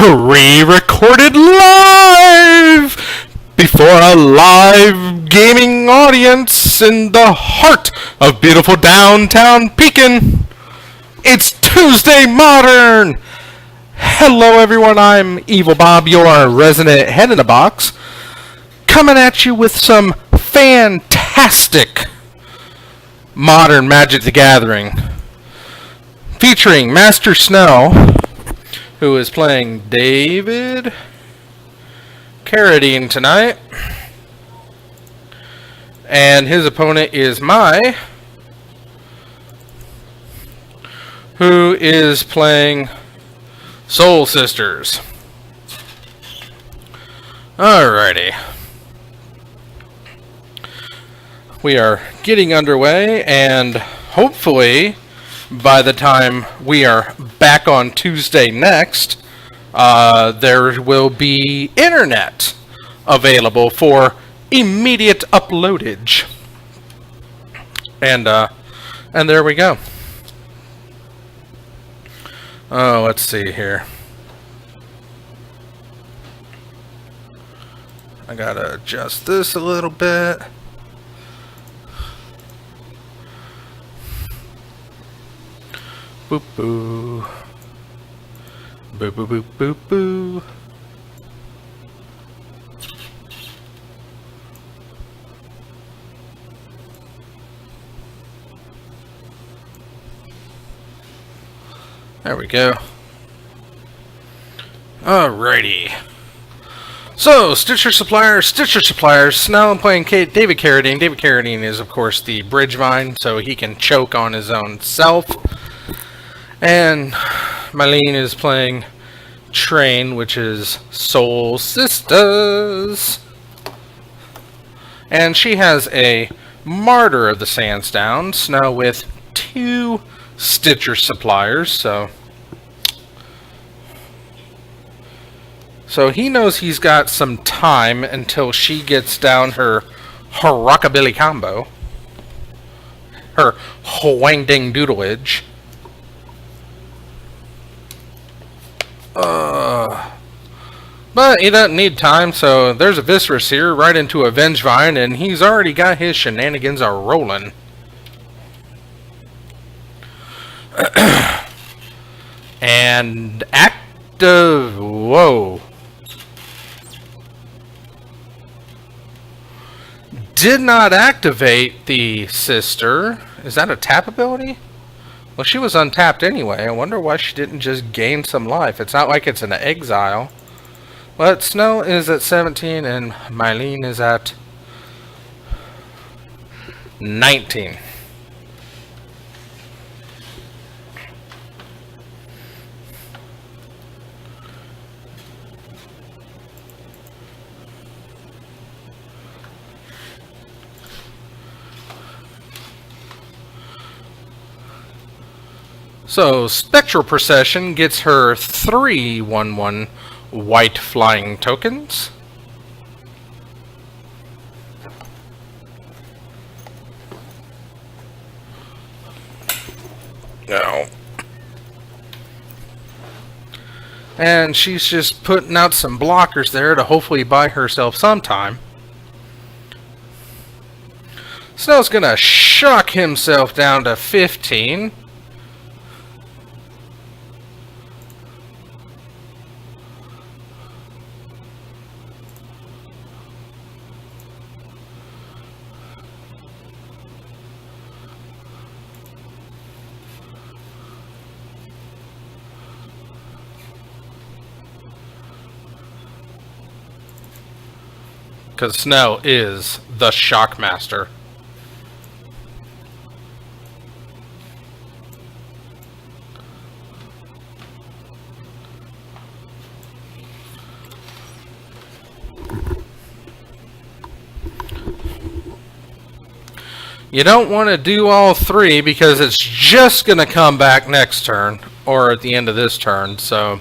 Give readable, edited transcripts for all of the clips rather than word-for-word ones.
Pre-recorded live before a live gaming audience in the heart of beautiful downtown Pekin. It's Tuesday Modern. Hello everyone, I'm Evil Bob, your resident head in the box, coming at you with some fantastic modern Magic the Gathering, featuring Master Snow, who is playing David Carradine tonight, and his opponent is Mai, who is playing Soul Sisters. Alrighty. We are getting underway, and hopefully by the time we are back on Tuesday next, there will be internet available for immediate uploadage. And there we go. Oh, let's see here. I gotta adjust this a little bit. Boop boo. Boo boo boo boo boo. There we go. Alrighty. So, Stitcher Suppliers. Now I'm playing David Carradine. David Carradine is, of course, the Bridgevine, so he can choke on his own self. And Marlene is playing Train, which is Soul Sisters. And she has a Martyr of the Sandsdowns, now with 2 Stitcher Suppliers, so he knows he's got some time until she gets down her rockabilly combo, her hoang ding doodleage. But he doesn't need time, so there's a Viscerus here, right into a Vengevine, and he's already got his shenanigans are rolling. And active, whoa. Did not activate the sister. Is that a tap ability? Well, she was untapped anyway. I wonder why she didn't just gain some life. It's not like it's an exile. But Snow is at 17 and Mylene is at 19. So, Spectral Procession gets her 3 1/1 white flying tokens. No. And she's just putting out some blockers there to hopefully buy herself some time. Snow's gonna shock himself down to 15. Because Snow is the Shockmaster. You don't want to do all 3 because it's just going to come back next turn, or at the end of this turn, so...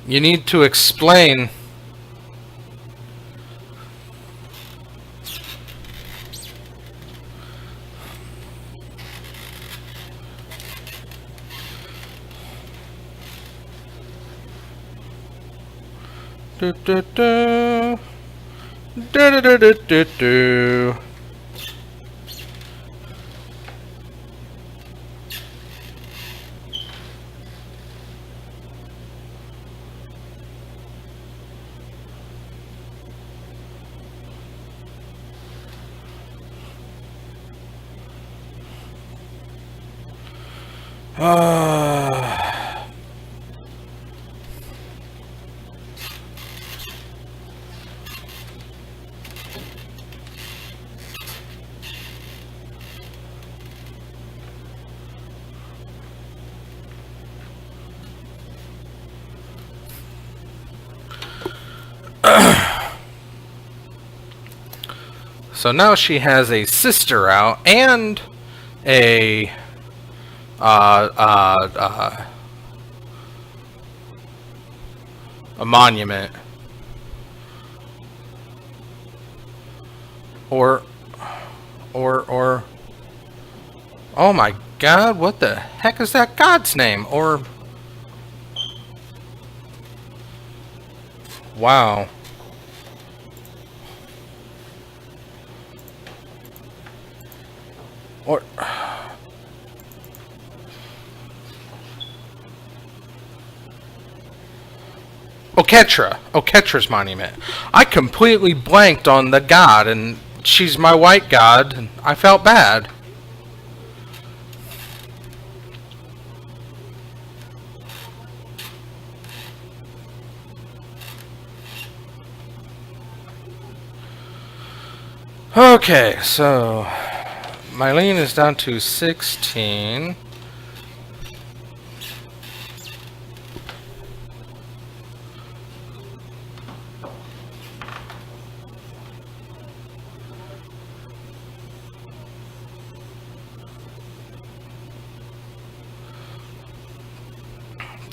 You need to explain. Do, do, do. Do, do, do, do, do, do. So now she has a sister out and a a monument. Or oh my god, what the heck is that god's name? Or wow. Or Oketra's monument. I completely blanked on the god, and she's my white god, and I felt bad. Okay, so Mylene is down to 16.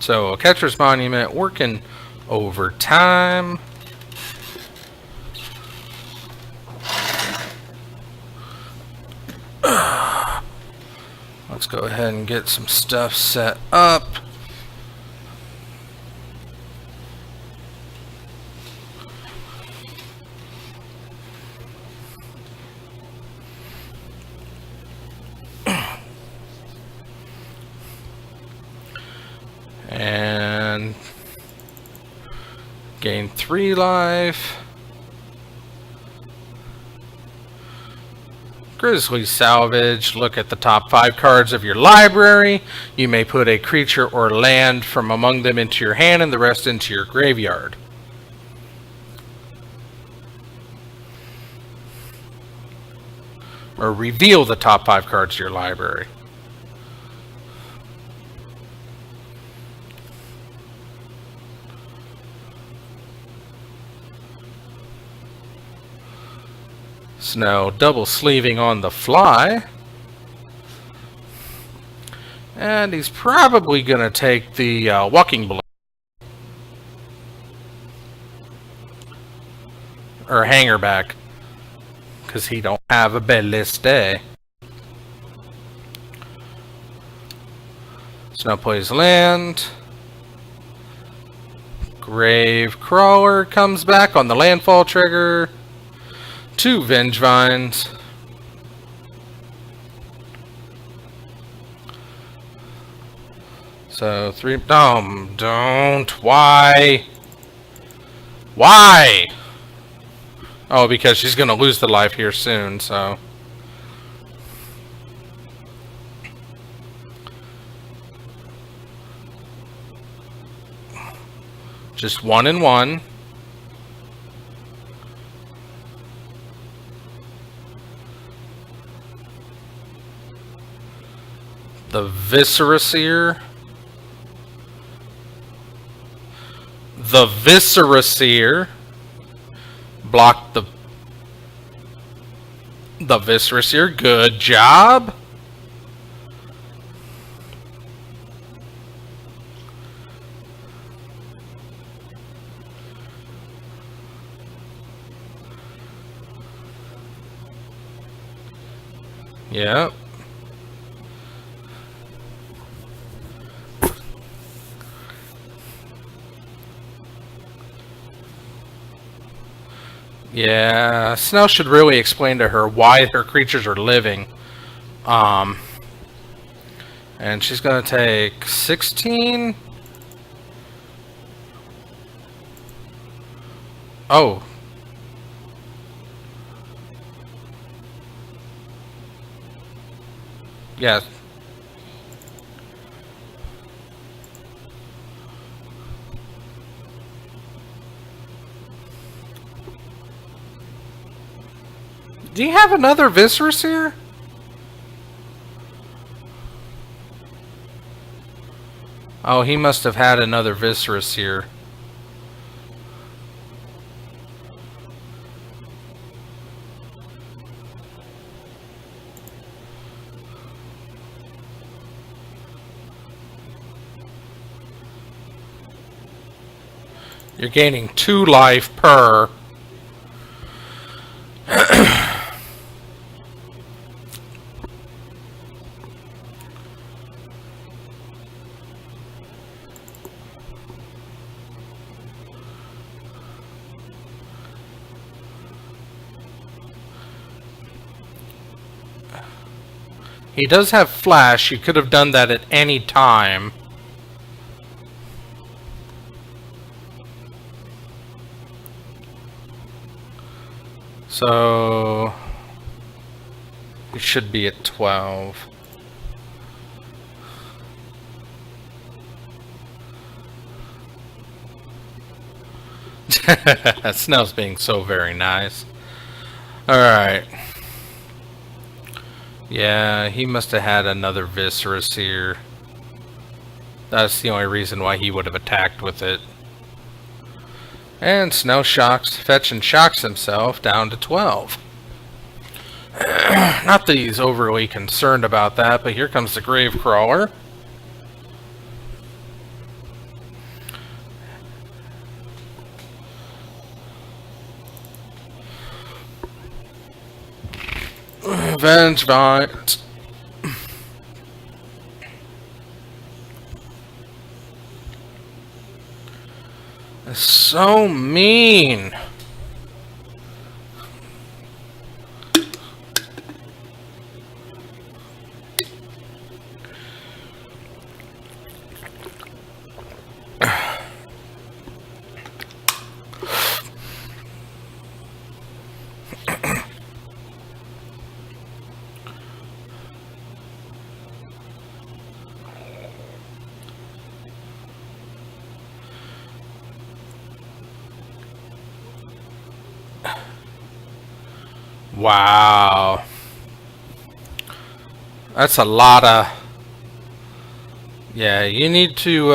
So, Oketra's monument working overtime. Let's go ahead and get some stuff set up. And gain 3 life. Grizzly Salvage. Look at the top 5 cards of your library. You may put a creature or land from among them into your hand and the rest into your graveyard. Or reveal the top 5 cards of your library. Snow double sleeving on the fly. And he's probably going to take the walking blow. Or hanger back. Because he don't have a ballista. Snow plays land. Grave Crawler comes back on the landfall trigger. 2 Vengevines. So 3. Don't. Why? Why? Oh, because she's gonna lose the life here soon, so. Just 1 and 1. The Visceraseer. The Visceraseer. Block the Visceraseer. Good job. Yep. Yeah, Snow should really explain to her why her creatures are living. And she's gonna take 16. Oh. Yeah. Do you have another Viscerus here? Oh, he must have had another Viscerus here. You're gaining 2 life per. He does have flash. You could have done that at any time. So it should be at 12. Snell's being so very nice. Alright. Yeah, he must have had another Viscerus here. That's the only reason why he would have attacked with it. And Snow fetch and shocks himself down to 12. Not that he's overly concerned about that, but here comes the Gravecrawler. Vengevine. So mean. Wow. That's a lot of... Yeah, you need to,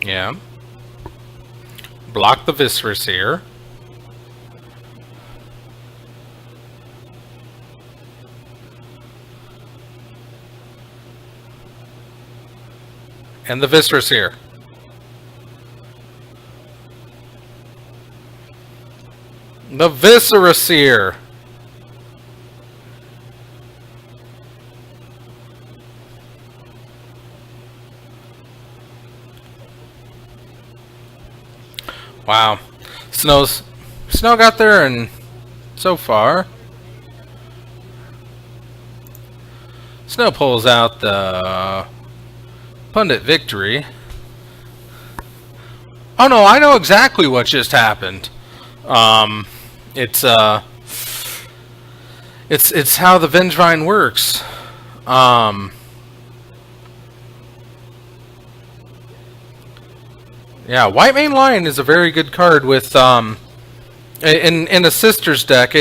Yeah. Block the Viscerus here. And the Viscerus here. The Viscerus here. Wow. Snow got there, and so far Snow pulls out the Pundit Victory. Oh no, I know exactly what just happened. It's how the Vengevine works. Yeah, White Mane Lion is a very good card with in a Sisters deck.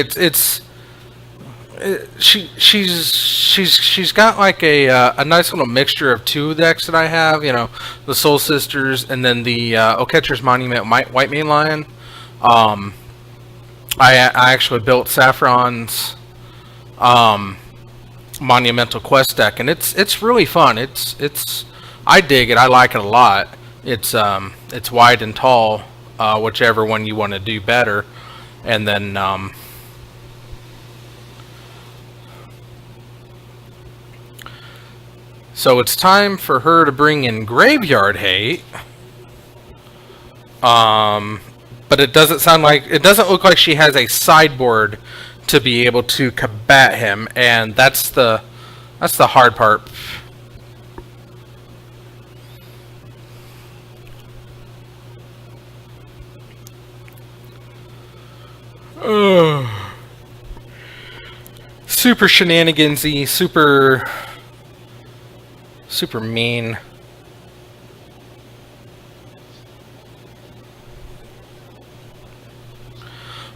She's got like a nice little mixture of 2 decks that I have. You know, the Soul Sisters and then the Oketra's Monument White Mane Lion. I actually built Saffron's Monumental Quest deck, and it's really fun. I dig it. I like it a lot. It's wide and tall, whichever one you want to do better, and then so it's time for her to bring in Graveyard Hate. But it doesn't look like she has a sideboard to be able to combat him, and that's the hard part. Super shenanigansy, super mean.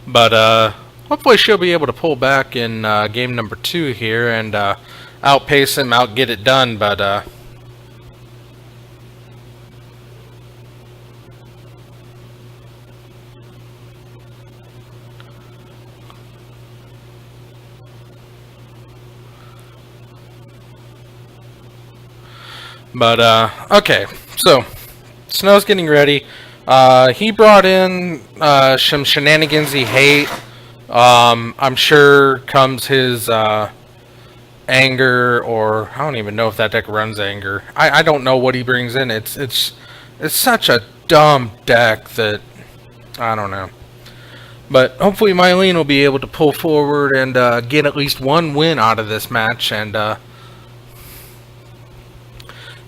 But hopefully she'll be able to pull back in game number 2 here and outpace him, get it done. Okay, so Snow's getting ready. He brought in some shenanigansy hate. I'm sure comes his anger, or I don't even know if that deck runs anger. I don't know what he brings in. It's such a dumb deck that I don't know. But hopefully Mylene will be able to pull forward and get at least one win out of this match, and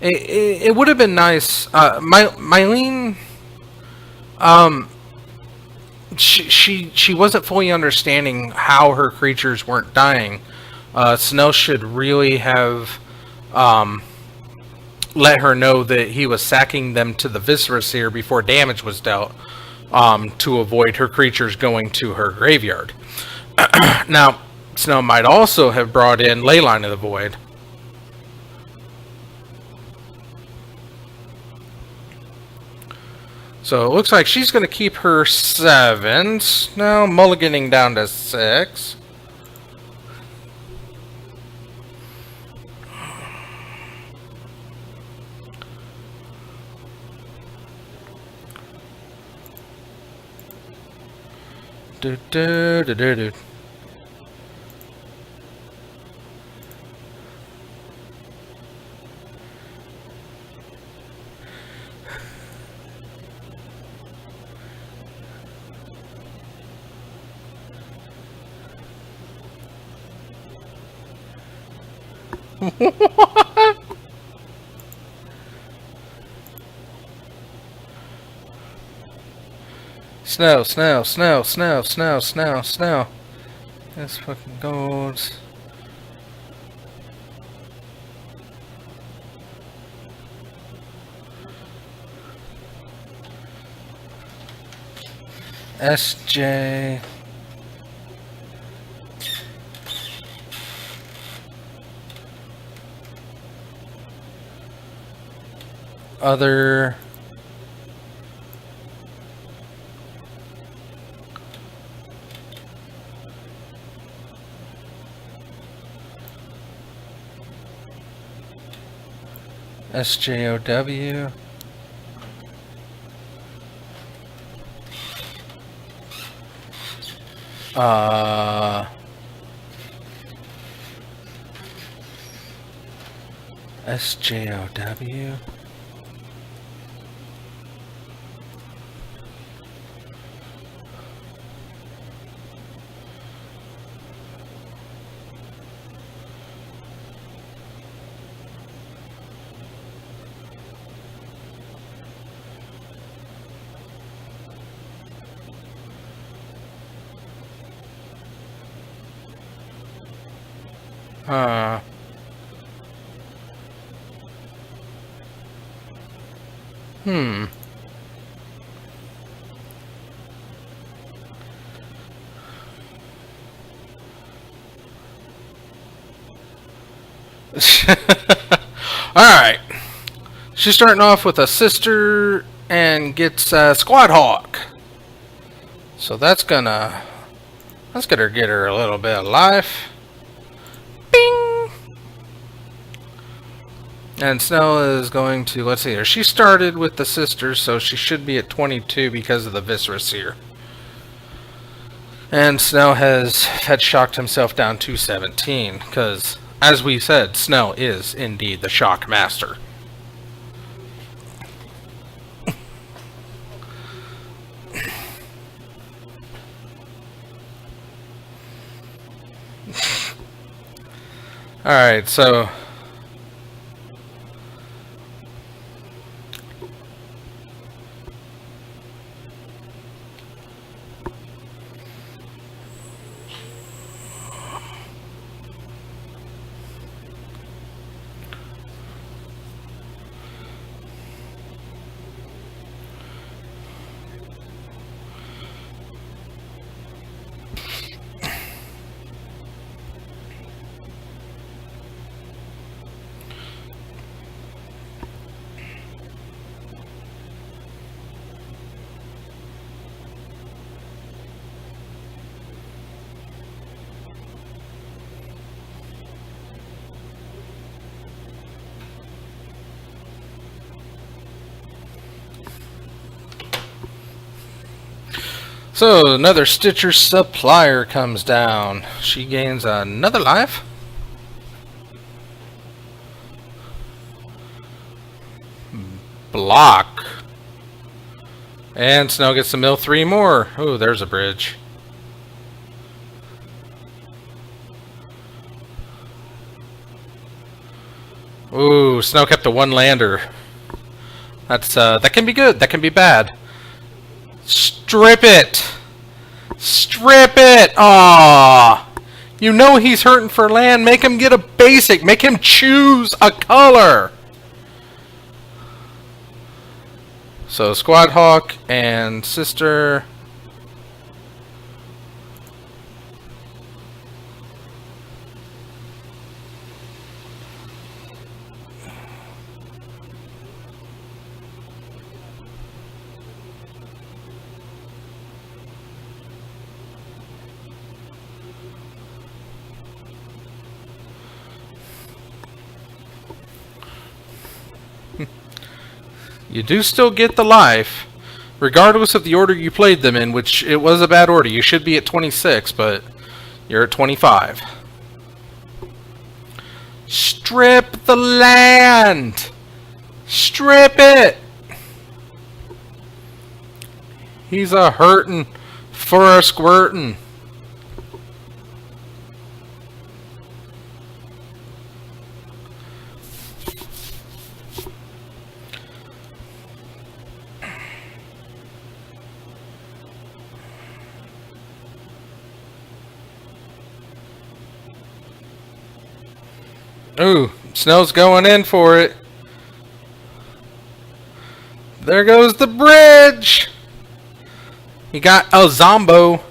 it would have been nice. Mylene, she wasn't fully understanding how her creatures weren't dying. Snow should really have let her know that he was sacking them to the Viscera Seer before damage was dealt, to avoid her creatures going to her graveyard. Now, Snow might also have brought in Leyline of the Void. So it looks like she's going to keep her 7s. Now mulliganing down to 6. Do do do do do. What? Snow, snow, snow, snow, snow, snow, snow. This fucking goes. SJ. Other. SJOW. SJOW. Hmm. Alright. She's starting off with a sister and gets Squad Hawk. So that's gonna get her a little bit of life. Bing! And Snell is going to, let's see here, she started with the sisters, so she should be at 22 because of the Viscerus here. And Snell had shocked himself down to 17, because, as we said, Snell is indeed the shock master. Alright, so another Stitcher supplier comes down. She gains another life. Block. And Snell gets to mill 3 more. Oh, there's a bridge. Ooh, Snell kept the 1 lander. That's that can be good. That can be bad. Strip it! Strip it! Aww! You know he's hurting for land. Make him get a basic. Make him choose a color. So Squad Hawk and Sister. You do still get the life, regardless of the order you played them in, which it was a bad order. You should be at 26, but you're at 25. Strip the land! Strip it! He's a hurtin' for a squirtin'. Ooh, Snell's going in for it. There goes the bridge. He got a Zombo.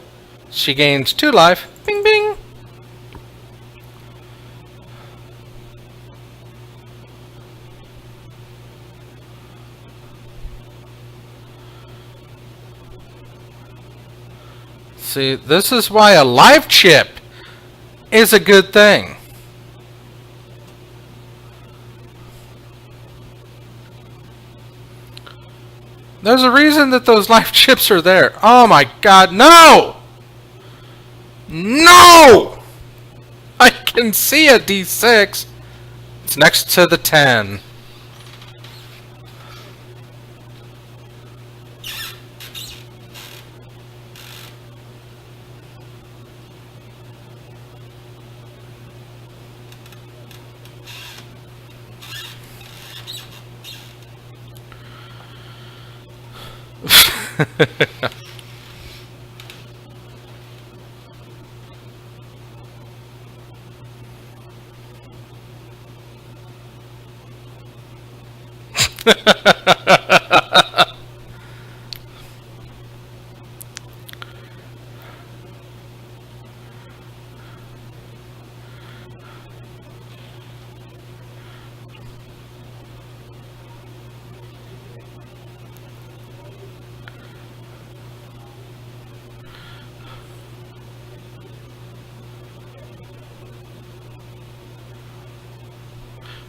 She gains 2 life. Bing, bing. See, this is why a life chip is a good thing. There's a reason that those life chips are there. Oh my god, no! No! I can see a D6. It's next to the 10.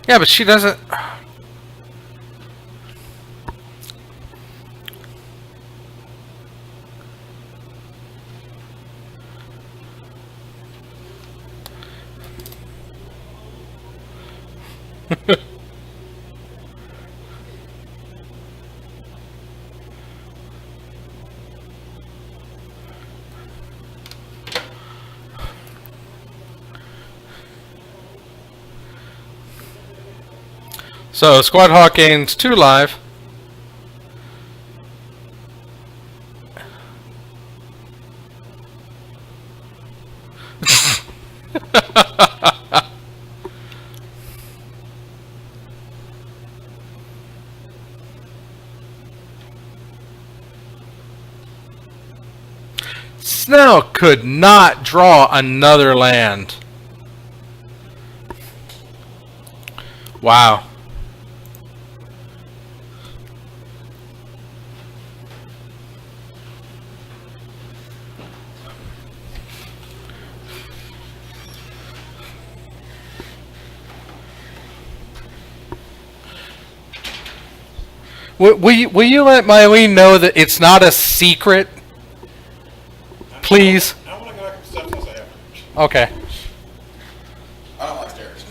Yeah, but she doesn't... So Squad Hawk gains 2 live. Snow could not draw another land. Wow. Will you let Mylene know that it's not a secret? Please. I want to go back up steps once I have. Okay. I don't like stairs.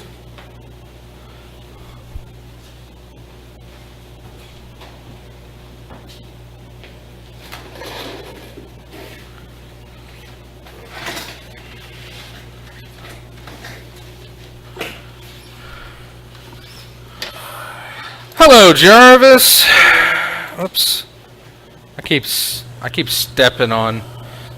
Hello, Jarvis. Oops. I keep stepping on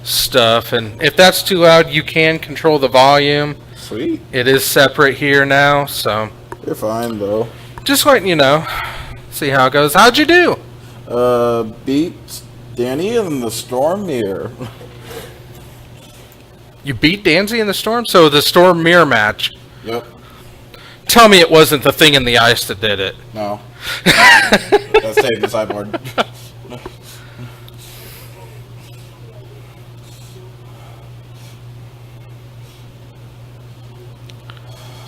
stuff, and if that's too loud, you can control the volume. Sweet. It is separate here now, so You're fine though. just letting you know. See how it goes. How'd you do? Beat Danny in the Storm Mirror. You beat Danzy in the storm? So the storm mirror match. Yep. Tell me it wasn't the thing in the ice that did it. No. That stayed in the sideboard.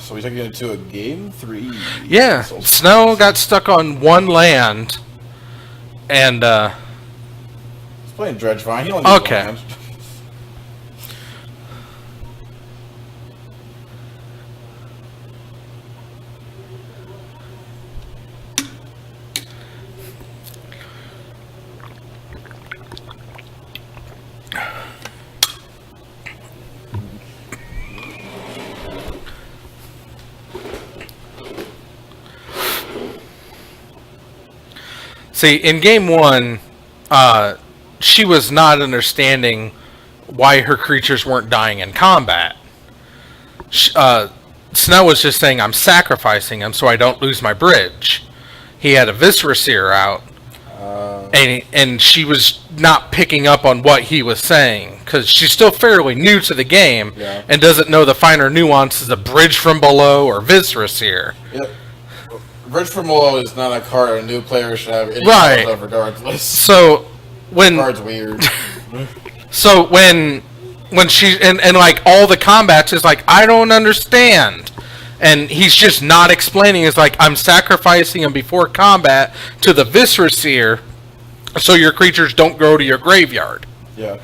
So we took it into a game 3. Yeah, Snow got stuck on one land, and He's playing Dredge fine. He only needs Okay. one hand. see, in game 1, she was not understanding why her creatures weren't dying in combat. Snow was just saying, I'm sacrificing them so I don't lose my bridge. He had a Viscera Seer out, and she was not picking up on what he was saying, because she's still fairly new to the game, Yeah. and doesn't know the finer nuances of Bridge from Below or Viscera Seer. Yep. Bridge from Below is not a card a new player should have any Right. knowledge of regardless. So, when... Card's weird. So when she and like all the combats is like, I don't understand, and he's just not explaining. It's like, I'm sacrificing him before combat to the Viscera Seer, so your creatures don't go to your graveyard. Yeah.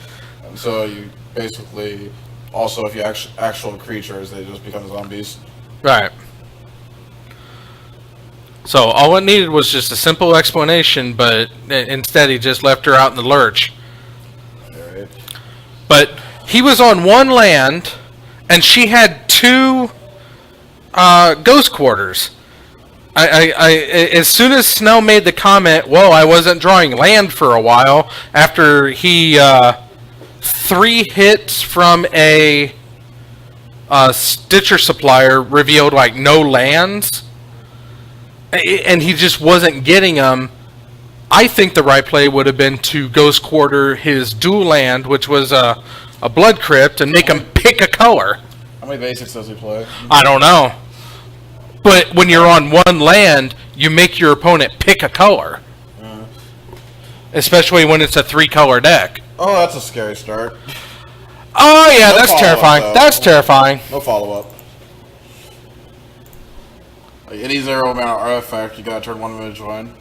And so you basically also, if you actual creatures, they just become zombies. Right. So all it needed was just a simple explanation, but instead he just left her out in the lurch. Alright. But he was on one land, and she had 2 ghost quarters. As soon as Snow made the comment, "Whoa, I wasn't drawing land for a while," after he 3 hits from a Stitcher supplier revealed like no lands, and he just wasn't getting them. I think the right play would have been to Ghost Quarter his dual land, which was a Blood Crypt, and make him pick a color. How many basics does he play? I don't know. But when you're on one land, you make your opponent pick a color. Especially when it's a 3-color deck. Oh, that's a scary start. Oh yeah, No that's follow-up, terrifying. though. That's terrifying. No follow-up. Like any 0-mana artifact, you gotta turn 1 of them into join.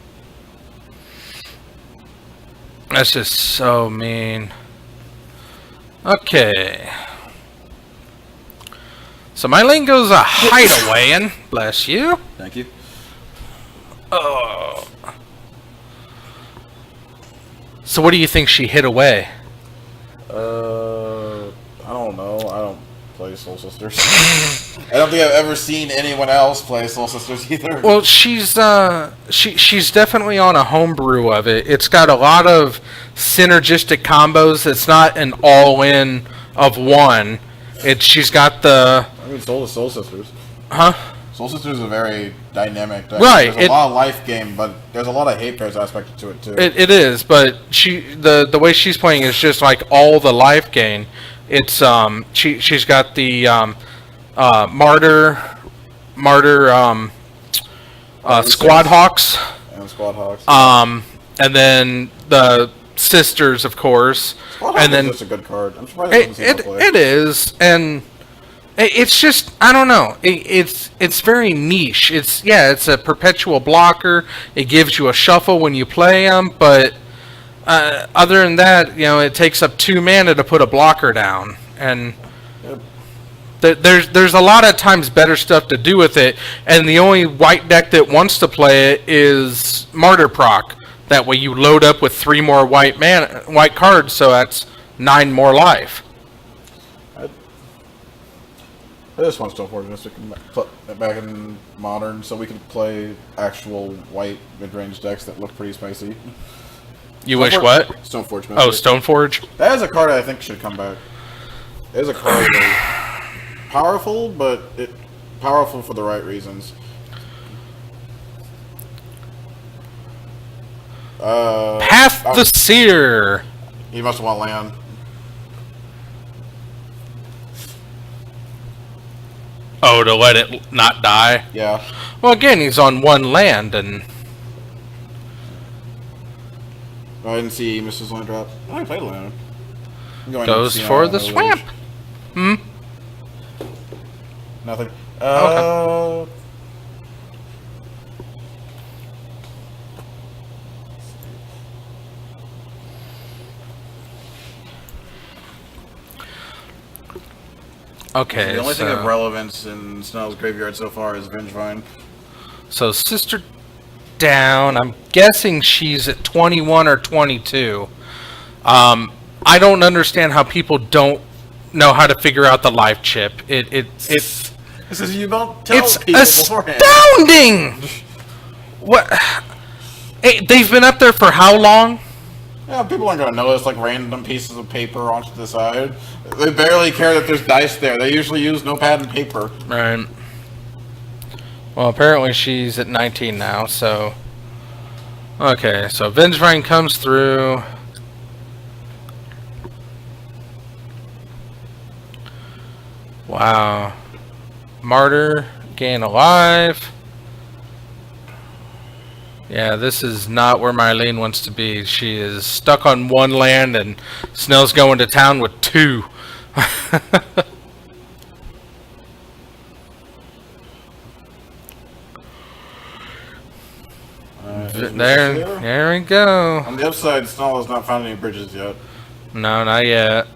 That's just so mean. Okay. So my lane goes a hideaway, and bless you. Thank you. Oh. So what do you think she hid away? I don't know. I don't play Soul Sisters. I don't think I've ever seen anyone else play Soul Sisters either. Well, she's definitely on a homebrew of it. It's got a lot of synergistic combos. It's not an all-in of one. She's got the I mean, Soul Sisters. huh? Soul Sisters is a very dynamic deck. Right, There's a lot of life game, but there's a lot of hate pairs aspect to it too. It is, but the way she's playing is just like all the life gain. It's she's got the martyr Squad Hawks, and Squad Hawks. and then the sisters, of course, Squad Hawks and then is just a good card. I'm surprised I haven't seen it play. it is, and it's just, I don't know. It's very niche. It's a perpetual blocker. It gives you a shuffle when you play them, but other than that, it takes up 2 mana to put a blocker down, and there's a lot of times better stuff to do with it. And the only white deck that wants to play it is Martyr Proc. That way you load up with 3 more white cards, so that's 9 more life. I just want Stoneforge Mystic back in Modern so we can play actual white mid-range decks that look pretty spicy. You wish what? Stoneforge Mystic. Oh, Stoneforge? That is a card I think should come back. It is a card that is powerful, but powerful for the right reasons. Path the Seer! He must want land. Oh, to let it not die? Yeah. Well, again, he's on 1 land, and I didn't see Mrs. Land drop. Oh, I played land. goes for the swamp. Nothing. Okay. Okay, The only thing of relevance in Snell's graveyard so far is Vengevine. So Sister down. I'm guessing she's at 21 or 22. I don't understand how people don't know how to figure out the life chip. This is you don't tell It's people beforehand. astounding. What? Hey, they've been up there for how long? Yeah, people aren't gonna notice like random pieces of paper onto the side. They barely care that there's dice there. They usually use notepad and paper. Right. Well, apparently she's at 19 now, so... Okay, so Vengevine comes through. Wow. Martyr, gain alive. Yeah, this is not where Mylene wants to be. She is stuck on 1 land, and Snell's going to town with 2. There we go. On the upside, Snell has not found any bridges yet. No, not yet.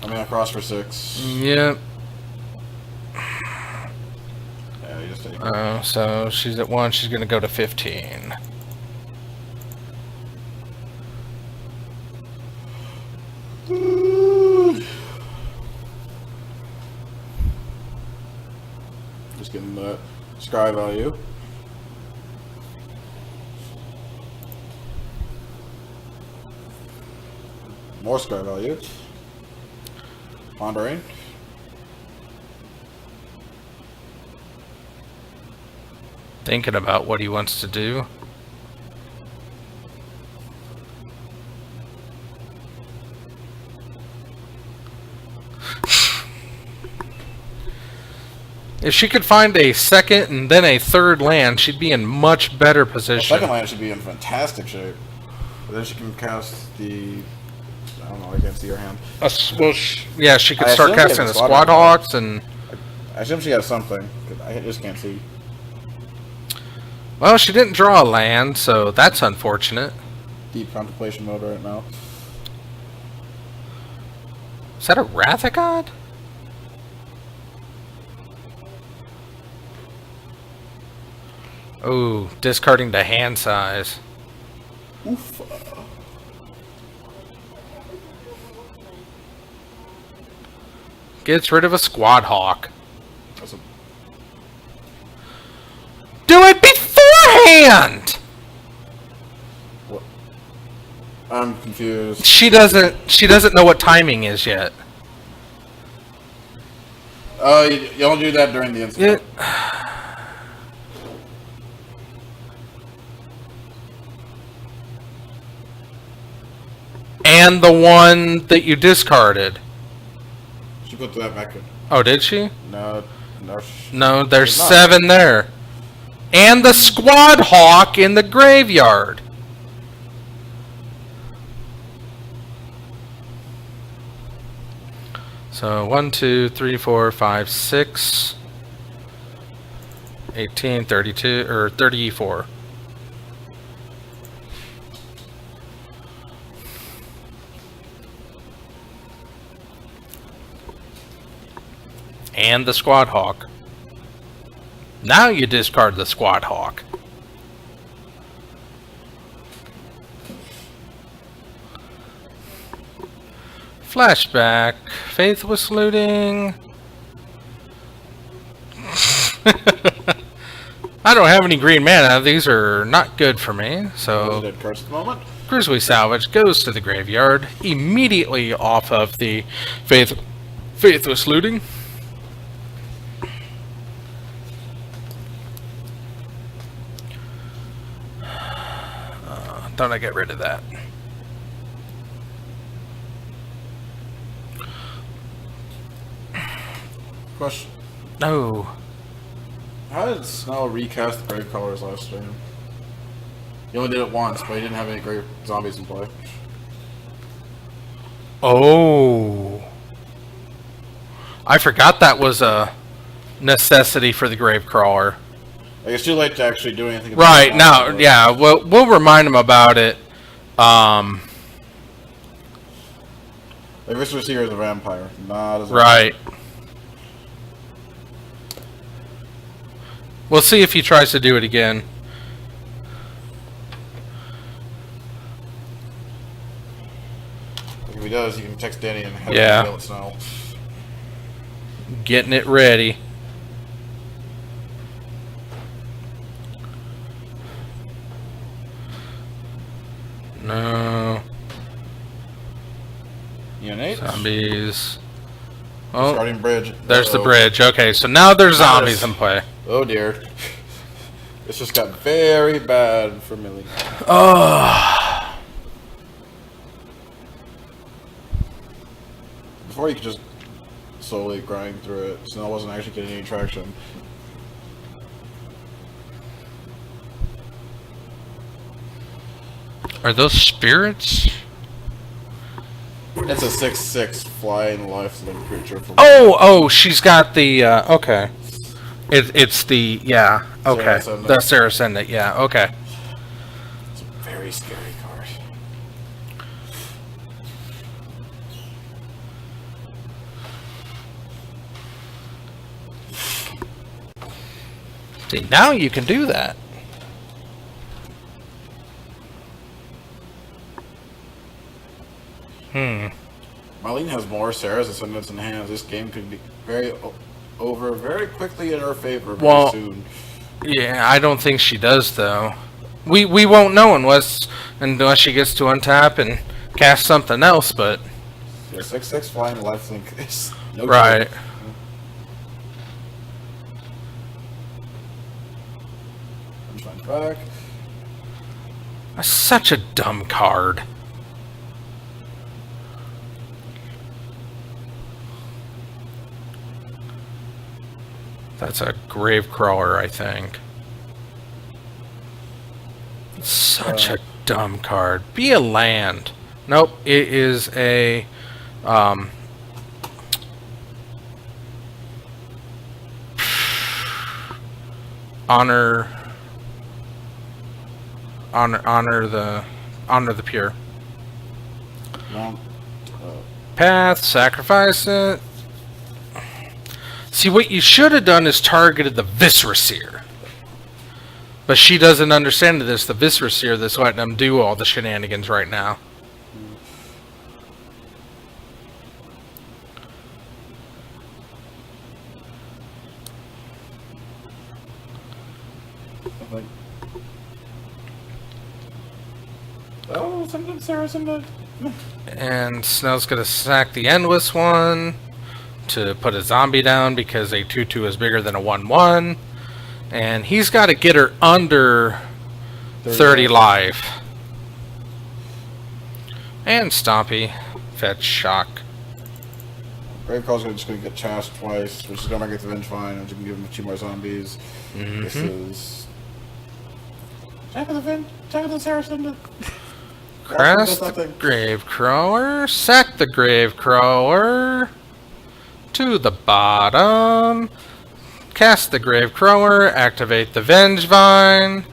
Coming across for 6. Yep. Yeah, you just take it. Oh, so she's at 1. She's going to go to 15. Just getting the scry value. More scry value. Pondering. Thinking about what he wants to do. If she could find a second and then a third land, she'd be in much better position. Second land should be in fantastic shape. But then she can cast the... I don't know, I can't see her hand. Yeah, she could I start assume she has casting a the Squad Squad Hawk. Hawks, and... I assume she has something. I just can't see. Well, she didn't draw a land, so that's unfortunate. Deep contemplation mode right now. Is that a Wrath of God? Ooh, discarding the hand size. Oof. gets rid of a Squad Hawk. That's a, Do it beforehand! what? I'm confused. She doesn't know what timing is yet. Oh, you only do that during the incident. And the one that you discarded. She put that back in. Oh, did she? No. No, there's not. 7 there. And the Squad Hawk in the graveyard. So 1, 2, 3, 4, 5, 6, 18, 32, or 34. And the Squad Hawk. Now you discard the Squad Hawk. Flashback. Faithless looting. I don't have any green mana. These are not good for me. So Dead cards at the moment. Grizzly Salvage goes to the graveyard immediately off of the Faithless looting. Don't I get rid of that? Question. No. How did Snell recast the Grave Crawlers last stream? He only did it once, but he didn't have any grave zombies in play. Oh. I forgot that was a necessity for the Gravecrawler. Like, it's too late to actually do anything about Right, it. now, yeah, we'll remind him about it. Like, this receiver is a vampire, not as Right. We'll see if he tries to do it again. If he does, you can text Danny and have Yeah. him kill it Snell. Getting it ready. No. Unite. Zombies. Oh, Starting bridge. there's the Uh-oh. bridge. Okay, so now there's zombies in play. Oh dear. This just got very bad for Millie. Oh. Before you could just slowly grind through it, Snell wasn't actually getting any traction. Are those spirits? It's a 6/6 flying lifelink creature from Oh, she's got the, okay. It's the, yeah, okay. Saracen. The Saracen, yeah, okay. It's a very scary card. See, now you can do that. Marlene has more Sarah's Ascendants in hands. This game could be over very quickly in her favor very Well, soon. Yeah, I don't think she does, though. We won't know unless she gets to untap and cast something else, but... Yeah, 6/6 flying lifelink is no Right. joke. I'm trying back. That's such a dumb card. That's a Gravecrawler, I think. Such a dumb card. Be a land. Nope, it is a honor the pure. Well, Path, sacrifice it. See, what you should have done is targeted the Viscera. But she doesn't understand this. The Viscera that's letting them do all the shenanigans right now. Oh, send Sarah, send it. And Snell's gonna sack the Endless one to put a zombie down because a 2/2 is bigger than a 1/1. And he's got to get her under 30 life. And Stompy. Fetch shock. Gravecrawler's just going to get chased twice, which is going to make it the Vengevine, and you can give him 2 more zombies. This is... Jack of the Saracen. Crest the Gravecrawler. Sack the Gravecrawler. To the bottom. Cast the Gravecrawler. Activate the Vengevine.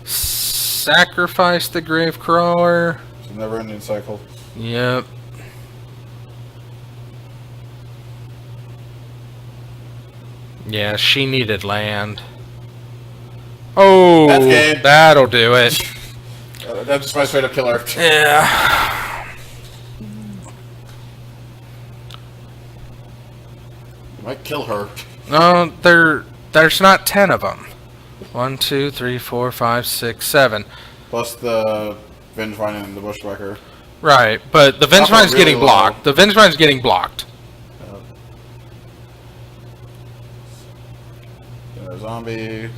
Sacrifice the Gravecrawler. It's a never-ending cycle. Yep. Yeah, she needed land. Oh, that'll do it. That's just my straight-up killer. Yeah. You might kill her. No, there's not 10 of them. 1, 2, 3, 4, 5, 6, 7. Plus the Vengevine and the Bushwhacker. Right, but the Vengevine's really getting blocked. The Vengevine's getting blocked. Zombie.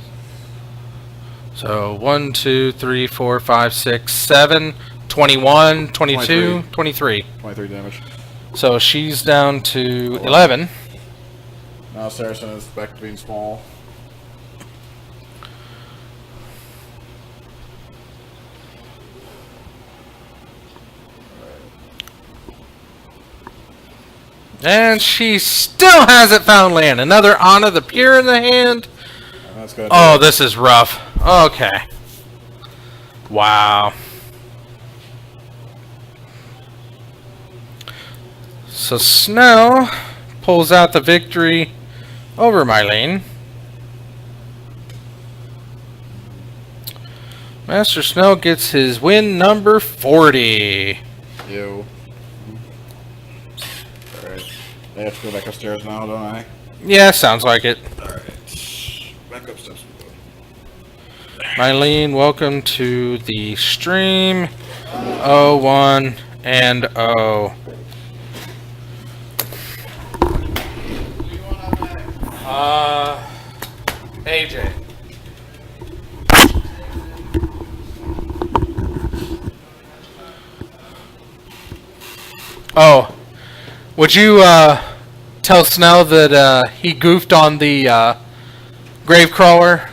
So 1, 2, 3, 4, 5, 6, 7, 21, 22, 23. 23 damage. So she's down to 11. Now Saracen is back to being small. And she still hasn't found land. Another Anna the Pure in the hand. That's good. Oh, this is rough. Okay. Wow. So Snell pulls out the victory over Mylene. Master Snell gets his win number 40. You. Alright. I have to go back upstairs now, don't I? Yeah, sounds like it. Alright. Back upstairs we go. Mylene, welcome to the stream. 01 and O. AJ. Oh, would you tell Snell that he goofed on the Gravecrawler?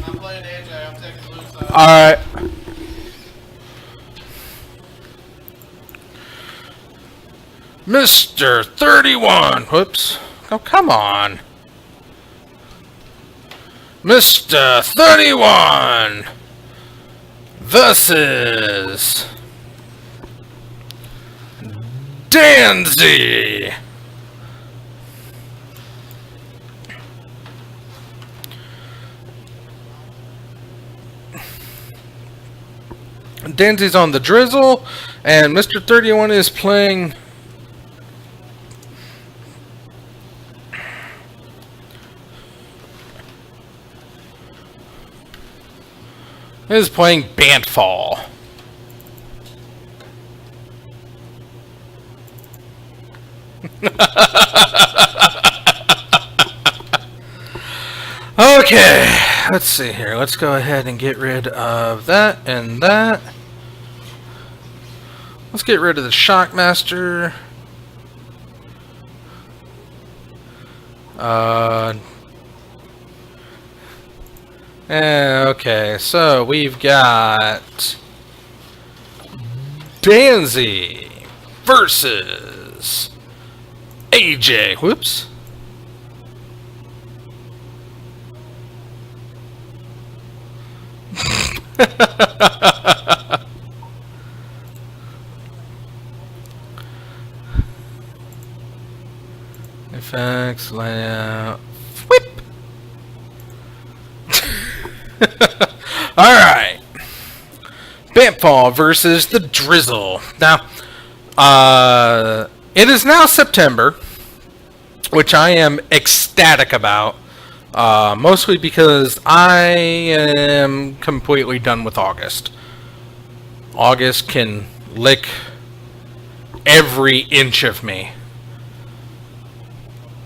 I'm playing AJ, I'm taking the loose side. Alright. Mr. 31. Whoops. Oh, come on. Mr. 31 versus Danzy. Danzy's on the drizzle, and Mr. 31 is playing. Is playing Bantfall. Okay, let's see here. Let's go ahead and get rid of that and that. Let's get rid of the Shockmaster. Okay, so we've got Danzy versus AJ. Whoops. Effects, layout, whip. Alright. Bantfall versus the Drizzle. Now, it is now September, which I am ecstatic about. Mostly because I am completely done with August. August can lick every inch of me.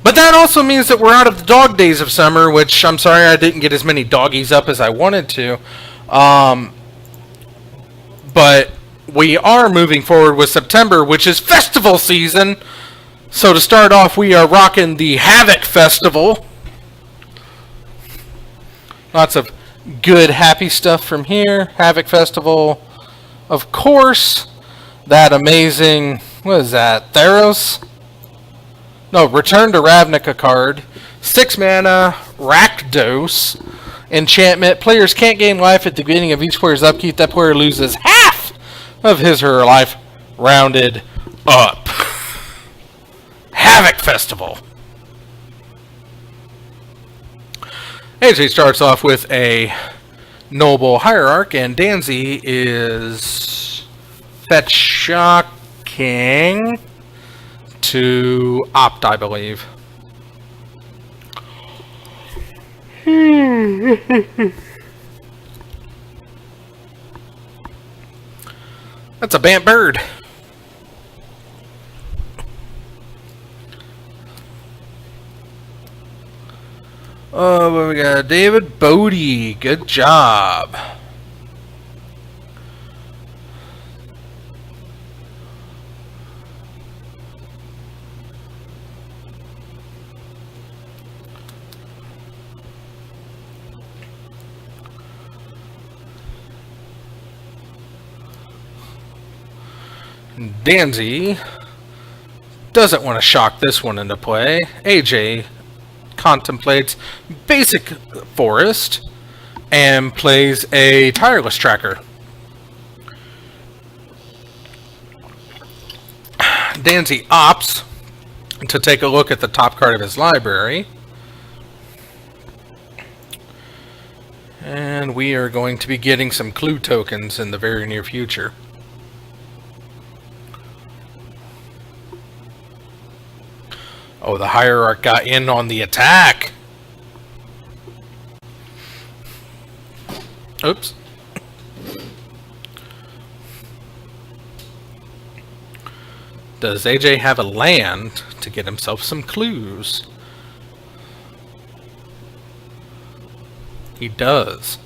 But that also means that we're out of the dog days of summer, which I'm sorry I didn't get as many doggies up as I wanted to. But we are moving forward with September, which is festival season. So to start off, we are rocking the Havoc Festival. Lots of good, happy stuff from here. Havoc Festival. Of course, that amazing, what is that, Theros? No, Return to Ravnica card. 6 mana, Rakdos. Enchantment. Players can't gain life at the beginning of each player's upkeep. That player loses half of his or her life rounded up. Havoc Festival. AJ starts off with a Noble Hierarch, and Danzy is fetch shocking to opt, I believe. That's a Bant Bird. Oh, we got David Bodie. Good job. Danzy doesn't want to shock this one into play. AJ contemplates Basic Forest and plays a Tireless Tracker. Danzy opts to take a look at the top card of his library. And we are going to be getting some clue tokens in the very near future. Oh, the Hierarch got in on the attack. Oops. Does AJ have a land to get himself some clues? He does.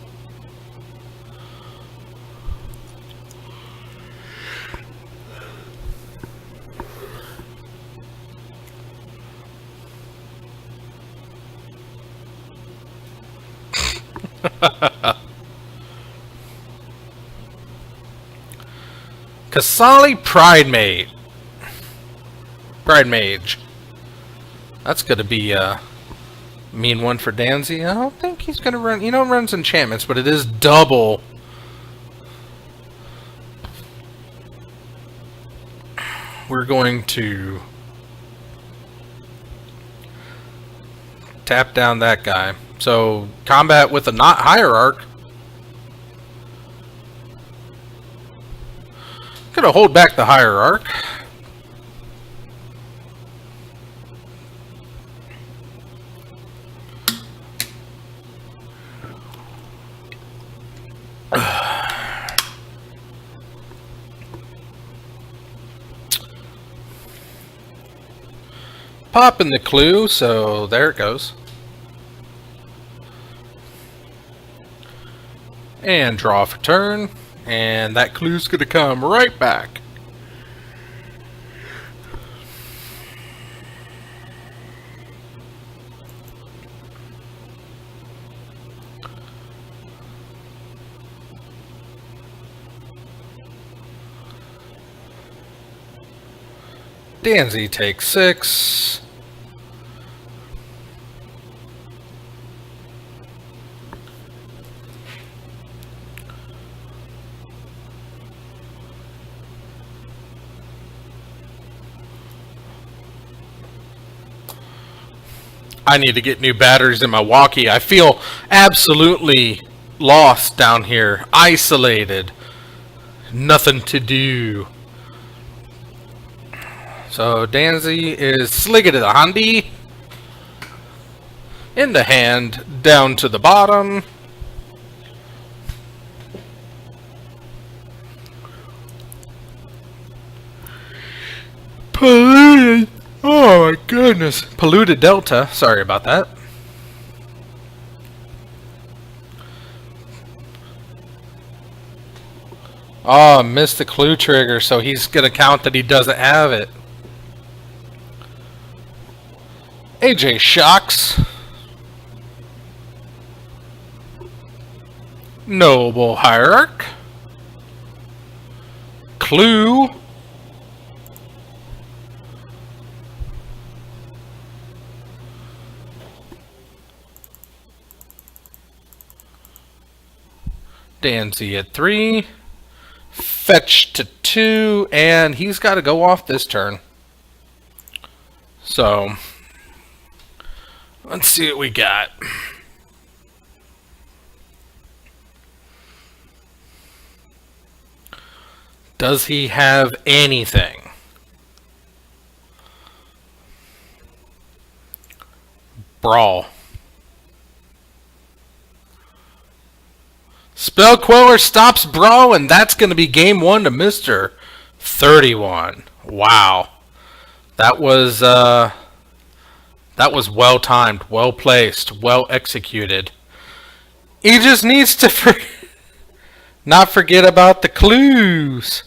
Kasali Pride Mage. That's going to be a mean one for Danzy. I don't think he's going to run... runs enchantments, but it is double. We're going to tap down that guy. So, combat with a not Hierarch. Gonna hold back the Hierarch. Pop in the clue, so there it goes. And draw for turn. And that clue's gonna come right back. Danzy takes 6. I need to get new batteries in my walkie. I feel absolutely lost down here, isolated, nothing to do. So Danzy is sligging to the handy, in the hand, down to the bottom. Polluted. Oh my goodness. Polluted Delta. Sorry about that. Oh, missed the clue trigger, so he's gonna count that he doesn't have it. AJ Shocks. Noble Hierarch. Clue. Danzy at 3. Fetch to 2, and he's got to go off this turn. So, let's see what we got. Does he have anything? Brawl. Spell Queller stops Brawl, and that's going to be game 1 to Mr. 31. Wow. That was well timed, well placed, well executed. He just needs to not forget about the clues.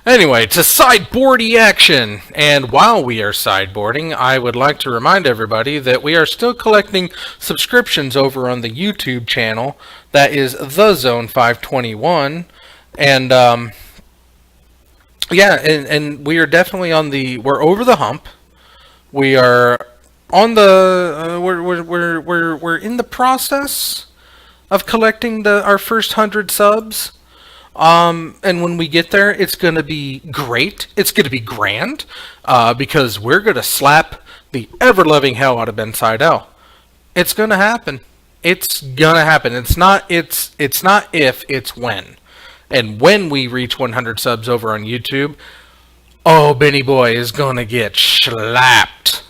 Anyway, to sideboardy action. And while we are sideboarding, I would like to remind everybody that we are still collecting subscriptions over on the YouTube channel. That is The Zone 521. And, yeah, and we are definitely on the, we're over the hump. We are on the, we're in the process of collecting our first 100 subs. And when we get there, it's going to be great. It's going to be grand, because we're going to slap the ever-loving hell out of Ben Seidel. It's going to happen. It's going to happen. It's not if, it's when. And when we reach 100 subs over on YouTube, oh, Benny Boy is going to get slapped.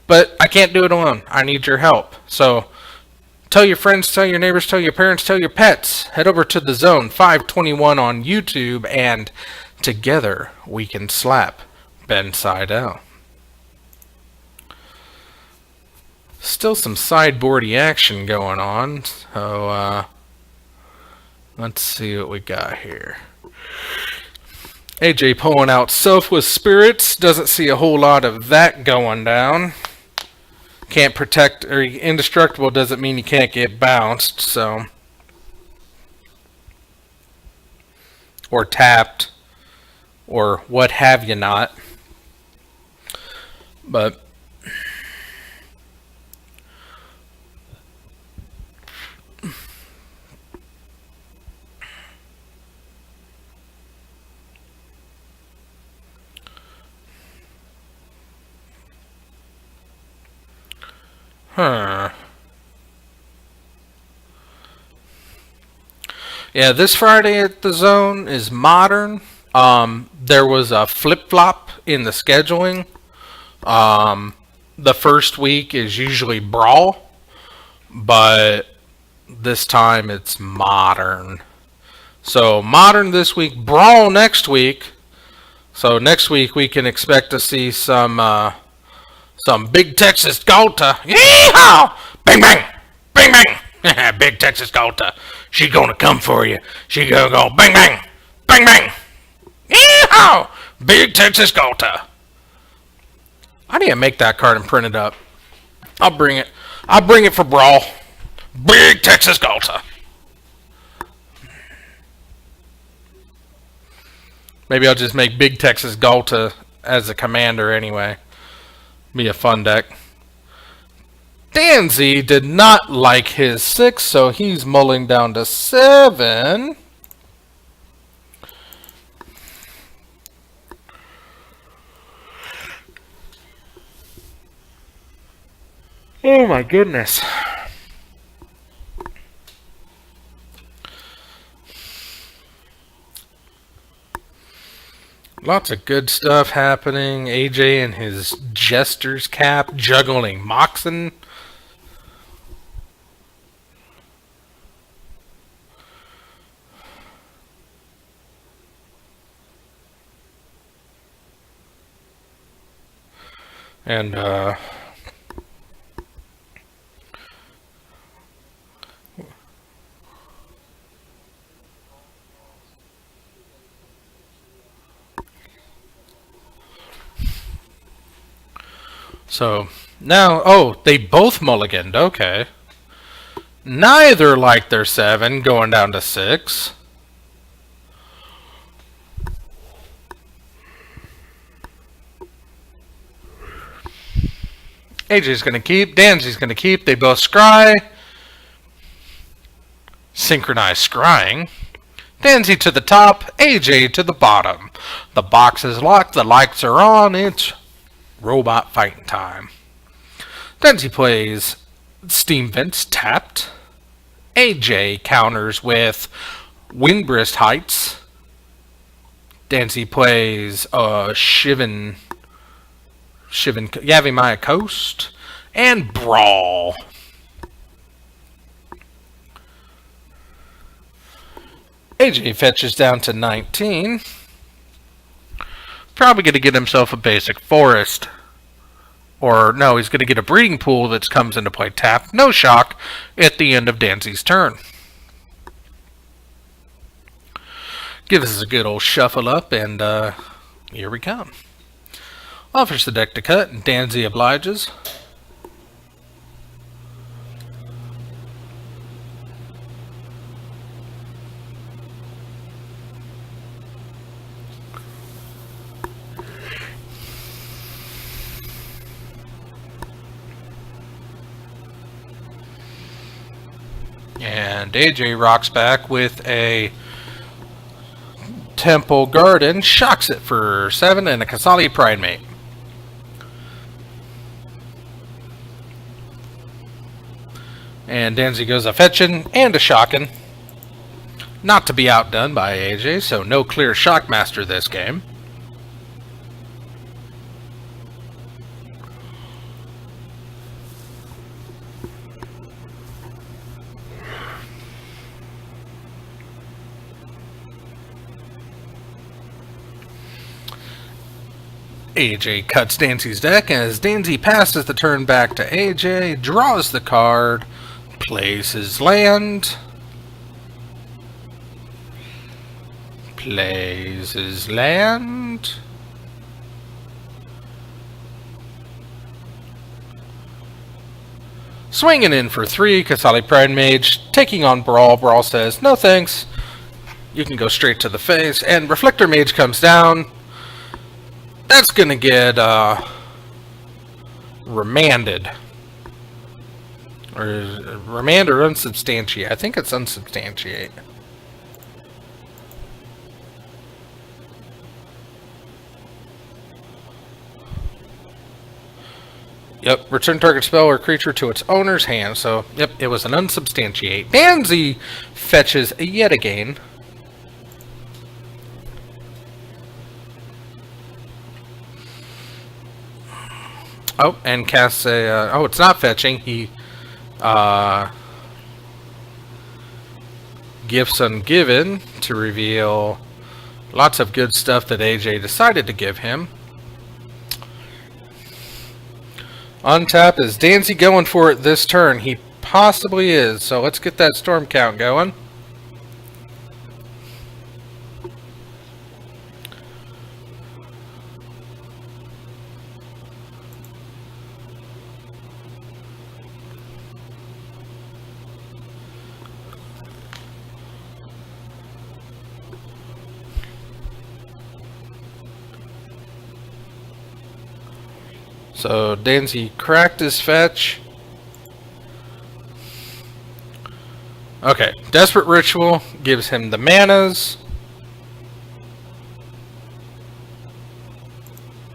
But I can't do it alone. I need your help. So tell your friends, tell your neighbors, tell your parents, tell your pets. Head over to the Zone 521 on YouTube, and together we can slap Ben Seidel. Still some sideboardy action going on, so let's see what we got here. AJ pulling out Selfless Spirits. Doesn't see a whole lot of that going down. Can't protect, or indestructible doesn't mean you can't get bounced, so. Or tapped, or what have you not. But yeah, this Friday at the Zone is modern. There was a flip-flop in the scheduling. The first week is usually Brawl, but this time it's modern. So modern this week, Brawl next week. So next week we can expect to see some Big Texas Gulta. Yeehaw! Bang bang! Bang bang! Big Texas Gulta. She gonna come for you. She gonna go bang bang! Bang bang! Yeehaw! Big Texas Gulta. I need to make that card and print it up. I'll bring it. I'll bring it for Brawl. Big Texas Gulta. Maybe I'll just make Big Texas Gulta as a commander anyway. Be a fun deck. Danzy did not like his 6, so he's mulling down to 7. Oh my goodness. Lots of good stuff happening. AJ in his jester's cap, juggling Moxon. And, so, now, oh, they both mulliganed, okay. Neither liked their 7, going down to 6. AJ's going to keep, Danzy's going to keep, they both scry. Synchronized scrying. Danzy to the top, AJ to the bottom. The box is locked, the lights are on, it's robot fighting time. Danzy plays Steam Vents tapped. AJ counters with Windbrist Heights. Danzy plays Yavimaya Coast and Brawl. AJ fetches down to 19. Probably going to get himself a basic forest. Or, no, he's going to get a breeding pool that comes into play tapped. No shock at the end of Danzy's turn. Give us a good old shuffle up, and here we come. Offers the deck to cut, and Danzy obliges. And AJ rocks back with a Temple Garden, shocks it for 7, and a Qasali Pridemate. And Danzy goes a fetching and a shocking. Not to be outdone by AJ, so no clear Shockmaster this game. AJ cuts Danzy's deck as Danzy passes the turn back to AJ, draws the card, plays his land, swinging in for 3, Qasali Pridemate, taking on Brawl. Brawl says, no thanks, you can go straight to the face, and Reflector Mage comes down. That's going to get remanded. Or remand or unsubstantiate. I think it's unsubstantiate. Yep, return target spell or creature to its owner's hand. So, yep, it was an unsubstantiate. Danzy fetches yet again. Oh, and casts a... oh, it's not fetching. He Gifts Ungiven to reveal lots of good stuff that AJ decided to give him. Untap, is Danzy going for it this turn? He possibly is, so let's get that storm count going. So Danzy cracked his fetch. Okay, Desperate Ritual gives him the manas.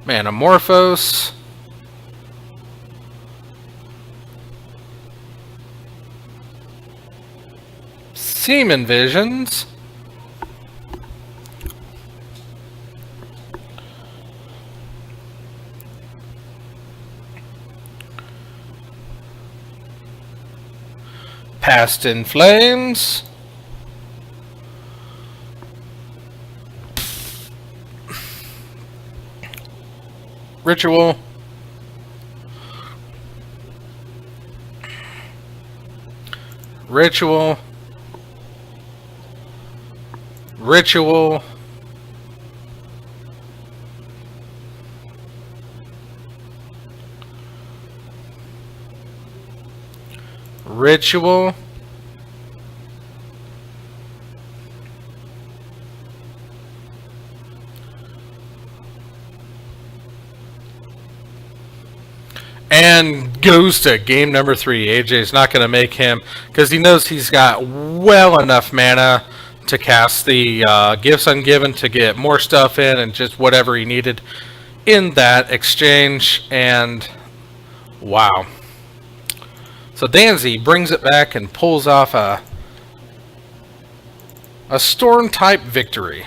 Manamorphose. Semen Visions. Past in Flames. Ritual. Ritual. Ritual. Ritual. And goes to game number 3. AJ's not going to make him, because he knows he's got well enough mana to cast the Gifts Ungiven to get more stuff in and just whatever he needed in that exchange. And wow. So Danzy brings it back and pulls off a Storm-type victory.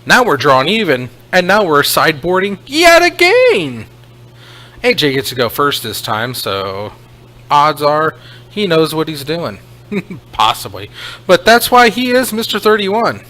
Now we're drawn even, and now we're sideboarding yet again! AJ gets to go first this time, so odds are he knows what he's doing. Possibly. But that's why he is Mr. 31.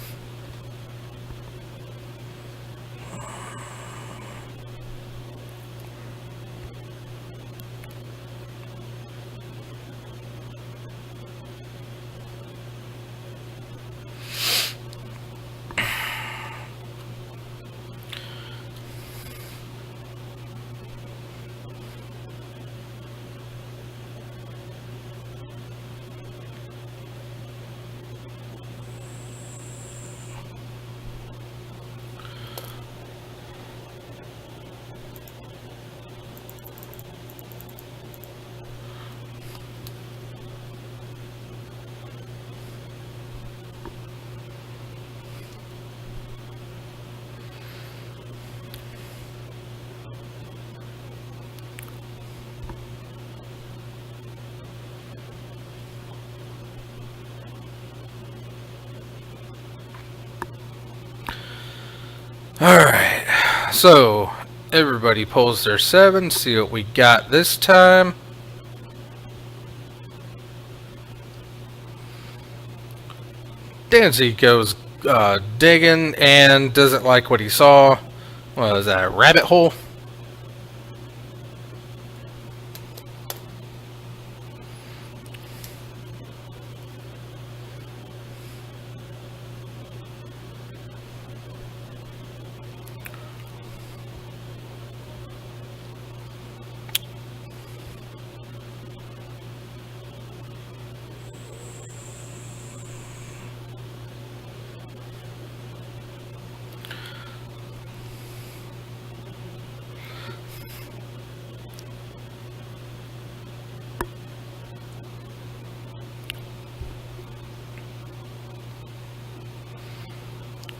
Alright, so everybody pulls their 7, see what we got this time. Danzy goes digging and doesn't like what he saw. What was that, a rabbit hole?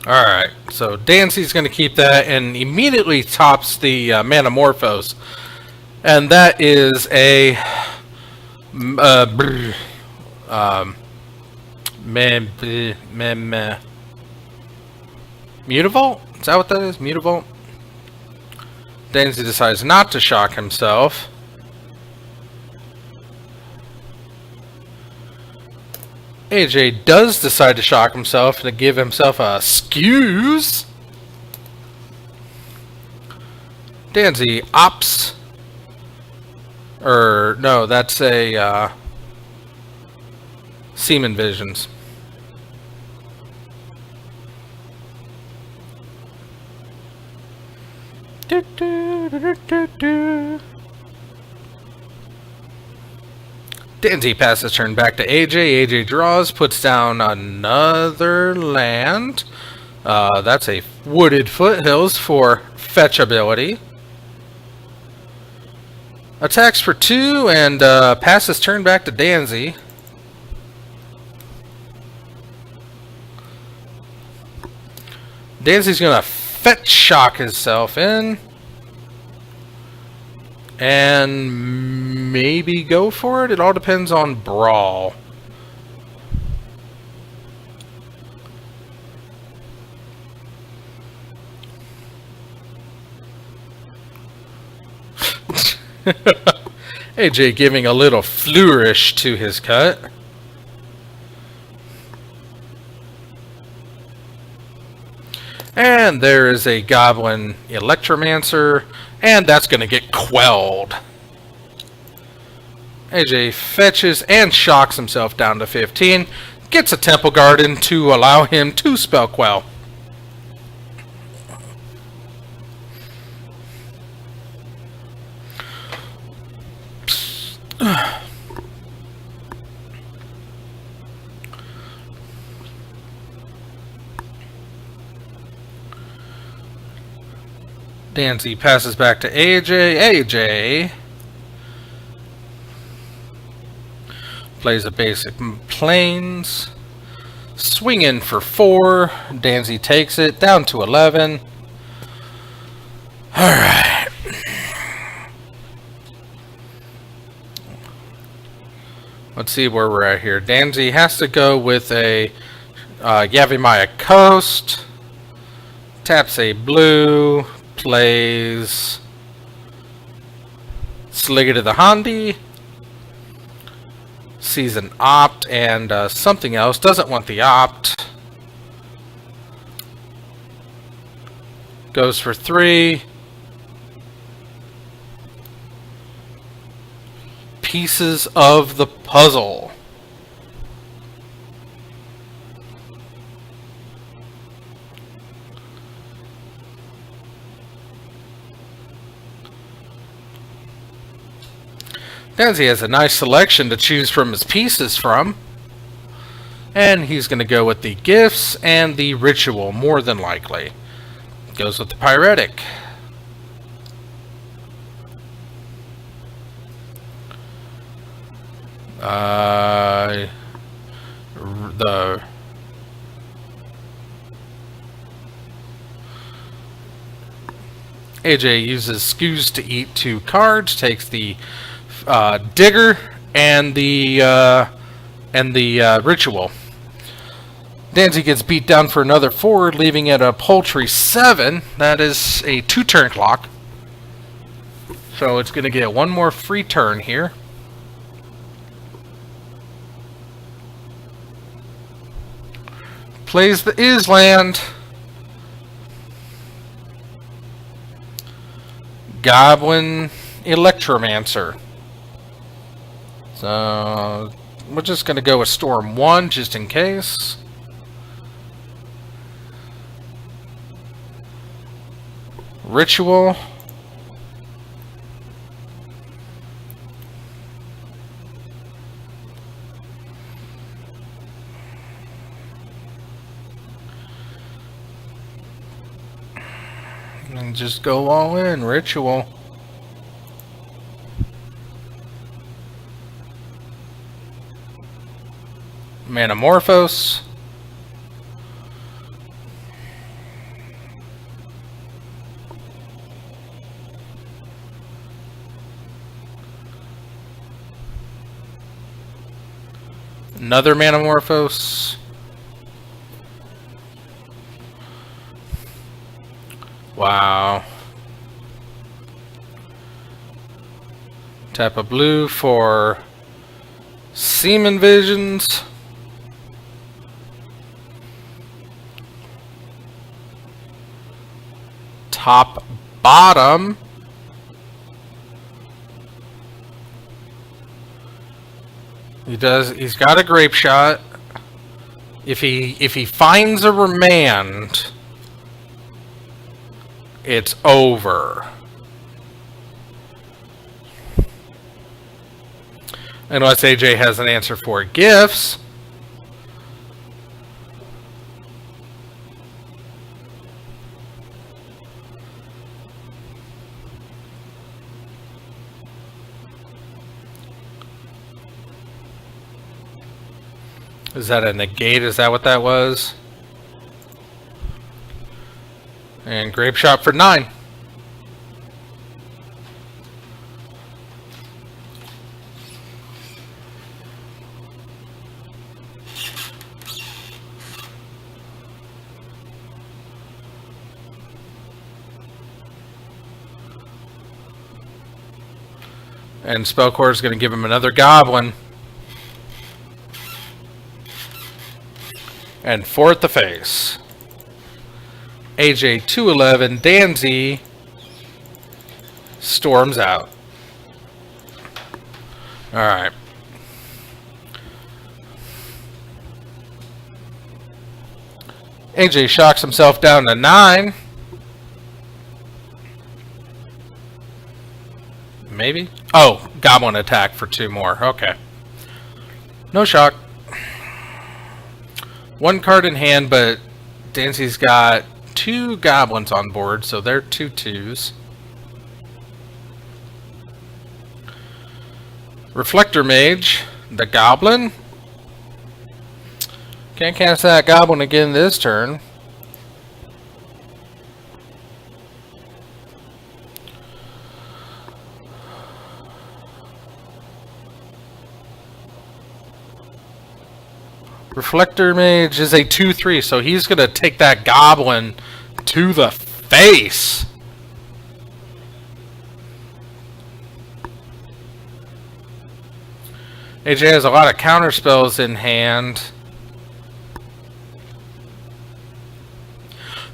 Alright, so Dancy's going to keep that and immediately tops the Manamorphose. And that is a Mutavault? Is that what that is? Mutavault? Dancy decides not to shock himself. AJ does decide to shock himself and to give himself a excuse. Danzy opts. Or, no, that's a Semen Visions. Danzy passes turn back to AJ. AJ draws, puts down another land. That's a Wooded Foothills for fetch ability. Attacks for 2 and passes turn back to Danzy. Danzy's gonna fetch shock himself in. And maybe go for it. It all depends on Brawl. AJ giving a little flourish to his cut. And there is a Goblin Electromancer, and that's going to get quelled. AJ fetches and shocks himself down to 15. Gets a Temple Garden to allow him to spell quell. Danzy passes back to AJ. AJ plays a basic plains. Swinging for 4. Danzy takes it down to 11. Alright. Let's see where we're at here. Danzy has to go with a Yavimaya Coast. Taps a blue. Plays Sliggity the Handi. Sees an opt and something else. Doesn't want the opt. Goes for 3. Pieces of the puzzle. Danzy has a nice selection to choose from his pieces from. And he's going to go with the gifts and the ritual, more than likely. Goes with the pyretic. The AJ uses Skews to eat 2 cards, takes the Digger and the ritual. Danzy gets beat down for another 4, leaving it a paltry 7. That is a 2-turn clock. So it's going to get one more free turn here. Plays the Island. Goblin Electromancer. So we're just going to go with Storm 1 just in case. Ritual. And just go all in. Ritual. Manamorphose. Another Manamorphose. Wow. Tap a blue for Seaman Visions. Top, bottom. He's got a grape shot. If he finds a remand, it's over. Unless AJ has an answer for gifts. Is that a negate? Is that what that was? And Grape Shot for 9. And Spellcore is going to give him another Goblin. And 4 at the face. AJ 211, Danzy storms out. Alright. AJ shocks himself down to 9. Maybe? Oh, Goblin attack for 2 more. Okay. No shock. 1 card in hand, but Dancy's got 2 Goblins on board, so they're 2 2s. Reflector Mage, the Goblin. Can't cast that Goblin again this turn. Reflector Mage is a 2/3, so he's going to take that Goblin to the face. AJ has a lot of counter spells in hand.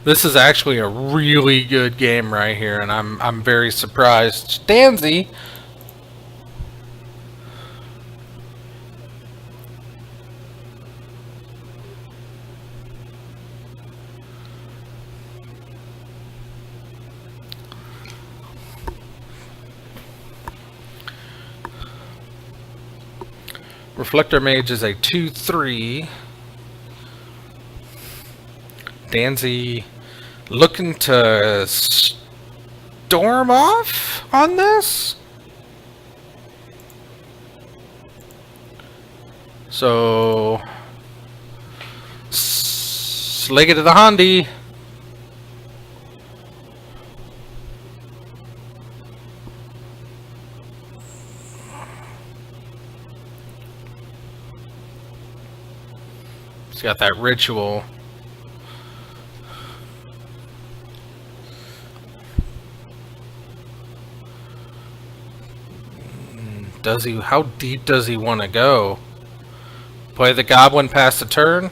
This is actually a really good game right here, and I'm very surprised. Danzy. Reflector Mage is a 2/3. Danzy looking to storm off on this. So, slig it to the Hondi. He's got that ritual. Does he? How deep does he want to go? Play the Goblin past the turn?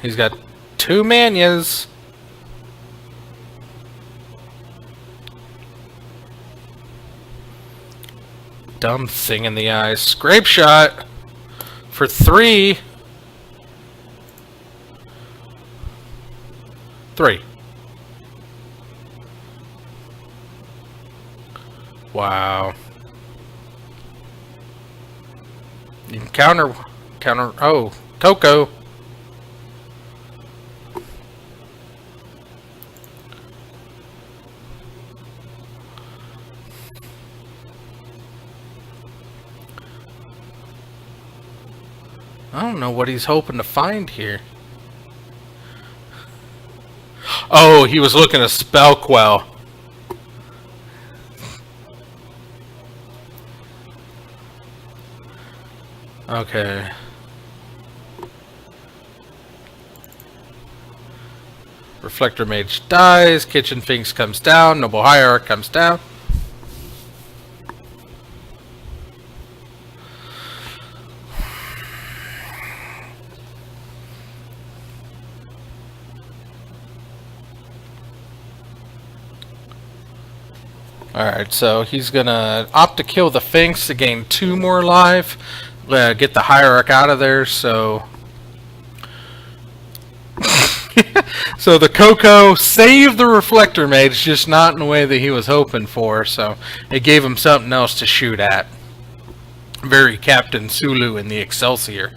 He's got 2 Manyas. Dumb thing in the eyes. Scrape Shot for 3. 3. Wow. You can counter. Oh, Coco. I don't know what he's hoping to find here. Oh, he was looking to Spell Quell. Okay. Reflector Mage dies. Kitchen Finks comes down. Noble Hierarch comes down. Alright, so he's gonna opt to kill the Finks to gain 2 more life. Get the Hierarch out of there, so... So the Coco saved the Reflector Mage, just not in the way that he was hoping for, so it gave him something else to shoot at. Very Captain Sulu in the Excelsior.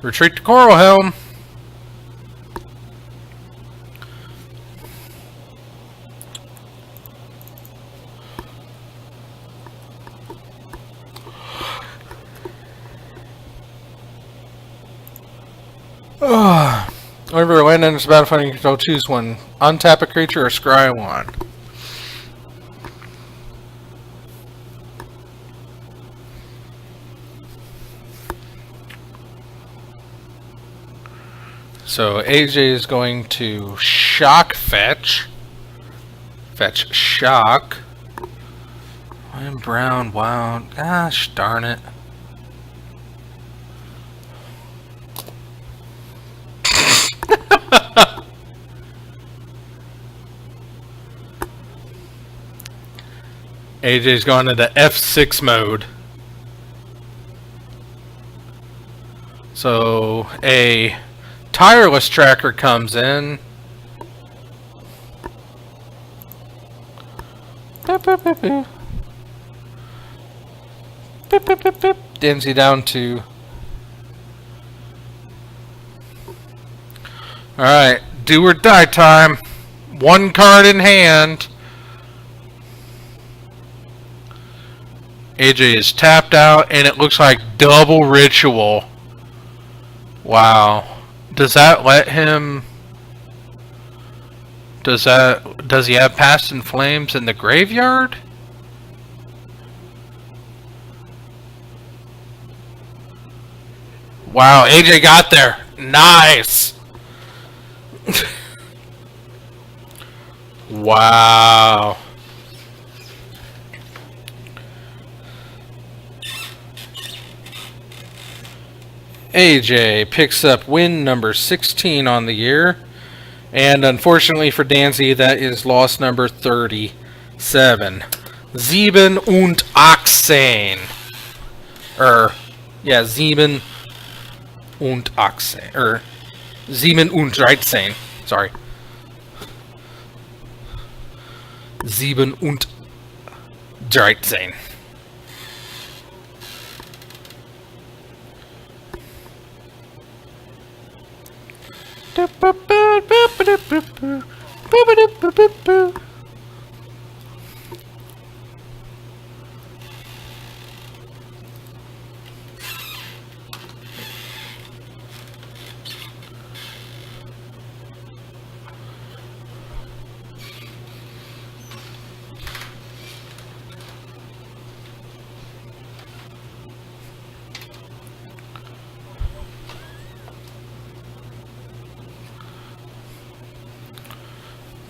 Retreat to Coral Helm. Whenever land enters the battlefield, you control, choose one. Untap a creature or scry one. So AJ is going to shock fetch. Fetch shock. I'm brown, wow. Gosh darn it. AJ's going into F6 mode. So a tireless tracker comes in. Danzy down to. Alright, do or die time. One card in hand. AJ is tapped out, and it looks like double ritual. Wow. Does that let him... Does he have Past in Flames in the graveyard? Wow, AJ got there. Nice. Wow. AJ picks up win number 16 on the year. And unfortunately for Danzy, that is loss number 37. Sieben und Achtzehn. Sieben und Achtzehn. Sieben und Dreizehn. Sorry. Sieben und Dreizehn.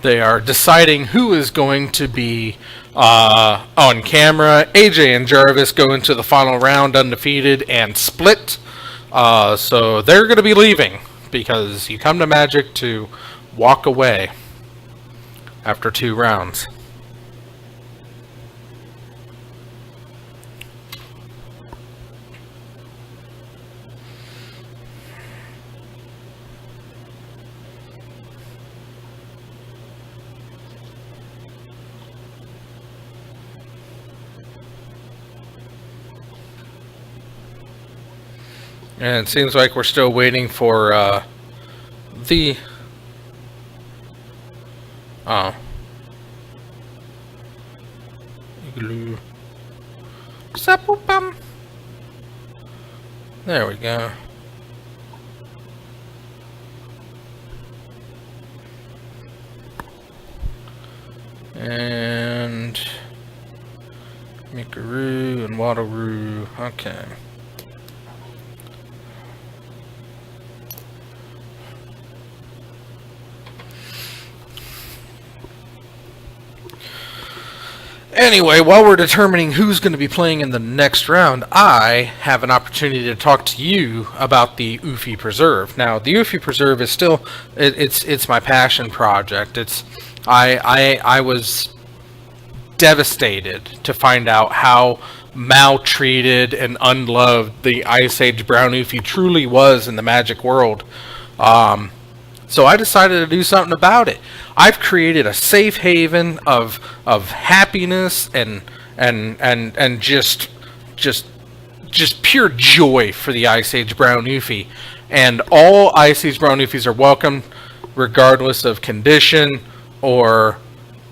They are deciding who is going to be on camera. AJ and Jarvis go into the final round undefeated and split. So they're going to be leaving because you come to Magic to walk away after 2 rounds. And it seems like we're still waiting for the... Oh. Igloo. Sapupam. There we go. And... Mikaroo and Waddleroo. Okay. Anyway, while we're determining who's going to be playing in the next round, I have an opportunity to talk to you about the Ufi Preserve. Now, the Ufi Preserve is still it's my passion project. I was devastated to find out how maltreated and unloved the Ice Age Brown Ufi truly was in the Magic world. So I decided to do something about it. I've created a safe haven of happiness and just pure joy for the Ice Age Brown Ufi. And all Ice Age Brown Oofies are welcome, regardless of condition or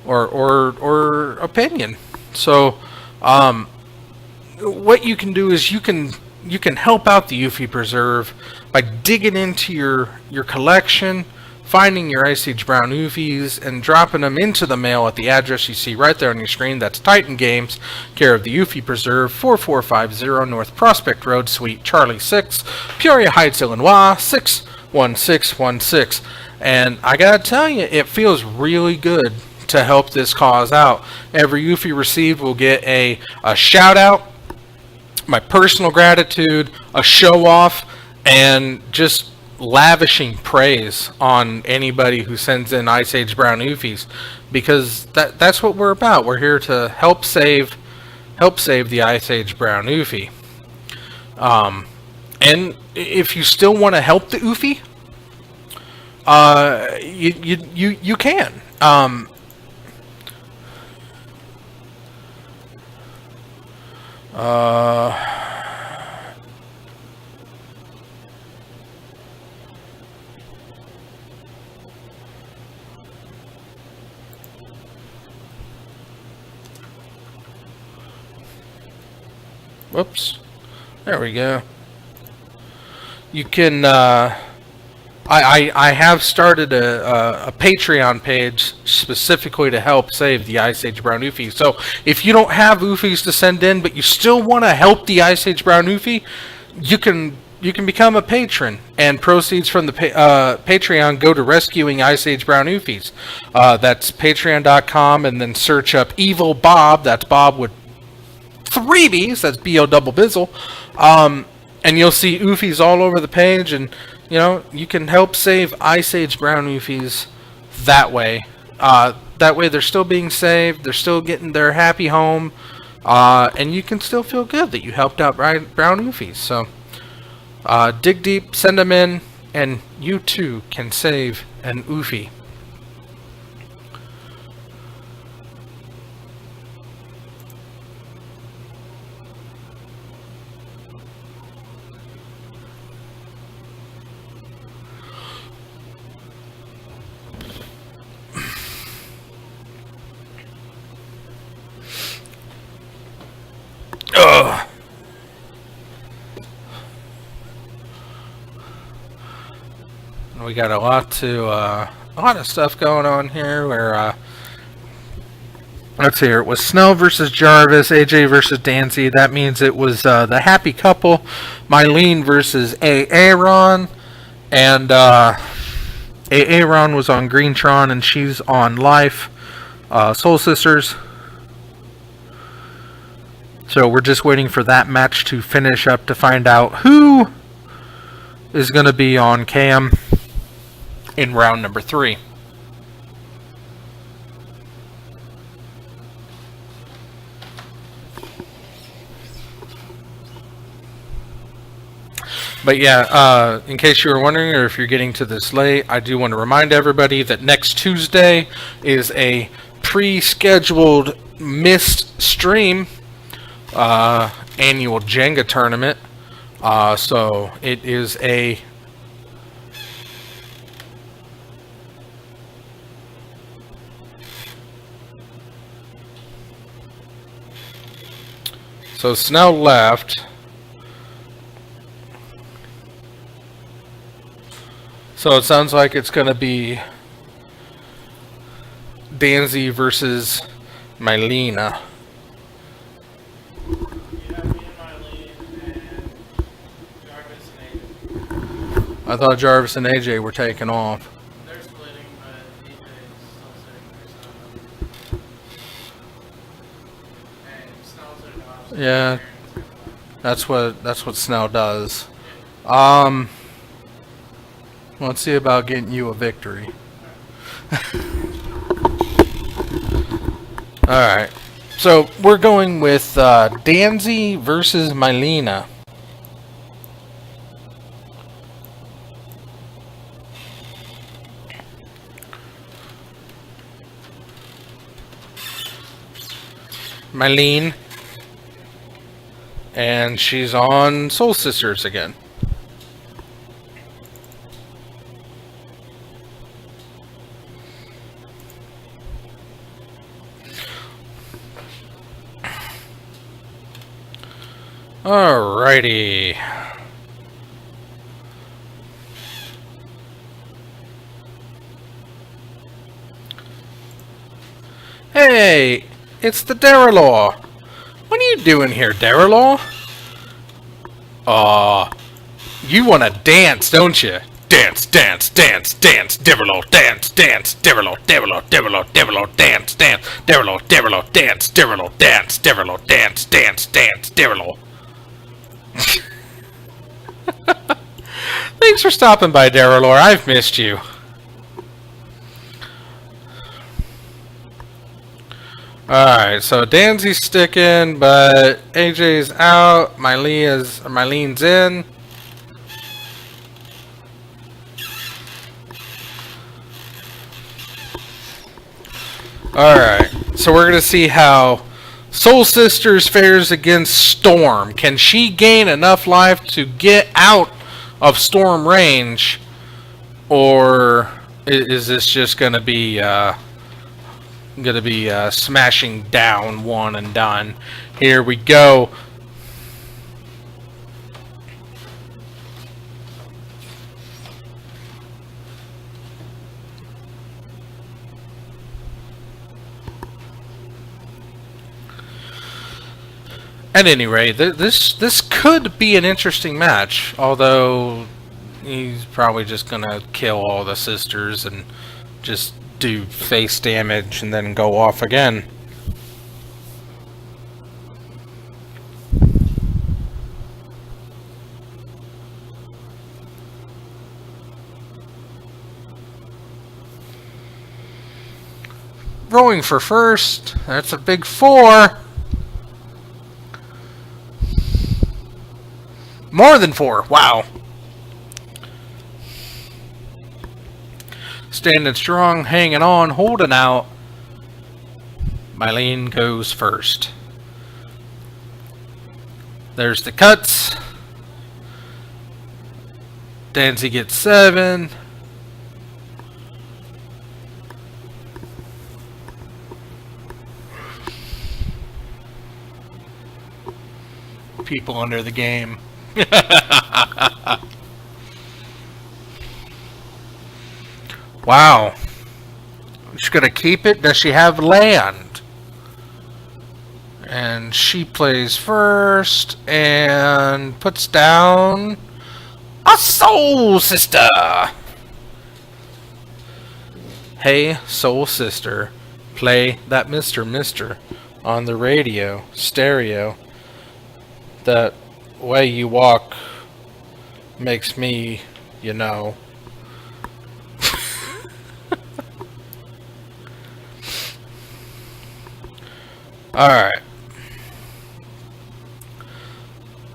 opinion. So, what you can do is you can help out the Eufy Preserve by digging into your collection, finding your Ice Age Brown Oofies, and dropping them into the mail at the address you see right there on your screen. That's Titan Games, care of the Eufy Preserve, 4450 North Prospect Road, Suite Charlie 6, Peoria Heights, Illinois, 61616. And I gotta tell you, it feels really good to help this cause out. Every Eufy received will get a shout out, my personal gratitude, a show off, and just lavishing praise on anybody who sends in Ice Age Brown Oofies, because that's what we're about. We're here to help save the Ice Age Brown Oofy. And if you still want to help the Oofy, you can. Whoops. There we go. You can, I have started a Patreon page specifically to help save the Ice Age Brown Oofy. So if you don't have Oofies to send in, but you still want to help the Ice Age Brown Oofy, you can become a patron, and proceeds from the Patreon go to rescuing Ice Age Brown Oofies. That's patreon.com, and then search up Evil Bob. That's Bob with 3 B's. That's B-O-double-bizzle. And you'll see Oofies all over the page, and you can help save Ice Age Brown Oofies that way. That way they're still being saved, they're still getting their happy home, and you can still feel good that you helped out Brown Oofies. So dig deep, send them in, and you too can save an Oofy. We got a lot of stuff going on here. Where let's see here. It was Snell versus Jarvis, AJ versus Danzy. That means it was the happy couple, Mylene versus Aaron, and Aaron was on Greentron and she's on Life, Soul Sisters. So we're just waiting for that match to finish up to find out who is going to be on cam in round number 3. But yeah, in case you were wondering, or if you're getting to this late, I do want to remind everybody that next Tuesday is a pre-scheduled missed stream, annual Jenga tournament. So it is a So Snell left. So it sounds like it's going to be Danzy versus Mylena. You have me and Mylene and Jarvis and AJ. I thought Jarvis and AJ were taking off. They're splitting, but AJ is still sitting there, so. And Snell's in the opposite. Yeah, that's what Snell does. Let's see about getting you a victory. Alright, so we're going with Danzy versus Mylena. Mylene. And she's on Soul Sisters again. Alrighty. Hey, it's the Darrelaw. What are you doing here, Darrelaw? You want to dance, don't you? Dance, dance, dance, dance, Darrelaw, dance, dance, Darrelaw, Darrelaw, Darrelaw, Darrelaw, dance, dance, Darrelaw, Darrelaw, dance, Darrelaw, dance, Darrelaw, dance, dance, dance, Darrelaw. Thanks for stopping by, Darrelaw. I've missed you. Alright, so Danzy's sticking, but AJ's out. Myleen's in. Alright, so we're gonna see how Soul Sisters fares against Storm. Can she gain enough life to get out of Storm range? Or is this just gonna be smashing down one and done? Here we go. At any rate, this could be an interesting match, although he's probably just gonna kill all the sisters and just do face damage and then go off again. Rolling for first, that's a big 4. More than 4, wow. Standing strong, hanging on, holding out. Myleen goes first. There's the cuts. Danzy gets 7. People under the game. Wow. She's gonna keep it. Does she have land? And she plays first and puts down a Soul Sister. Hey, Soul Sister, play that Mr. on the radio, stereo. That way you walk makes me, you know. Alright.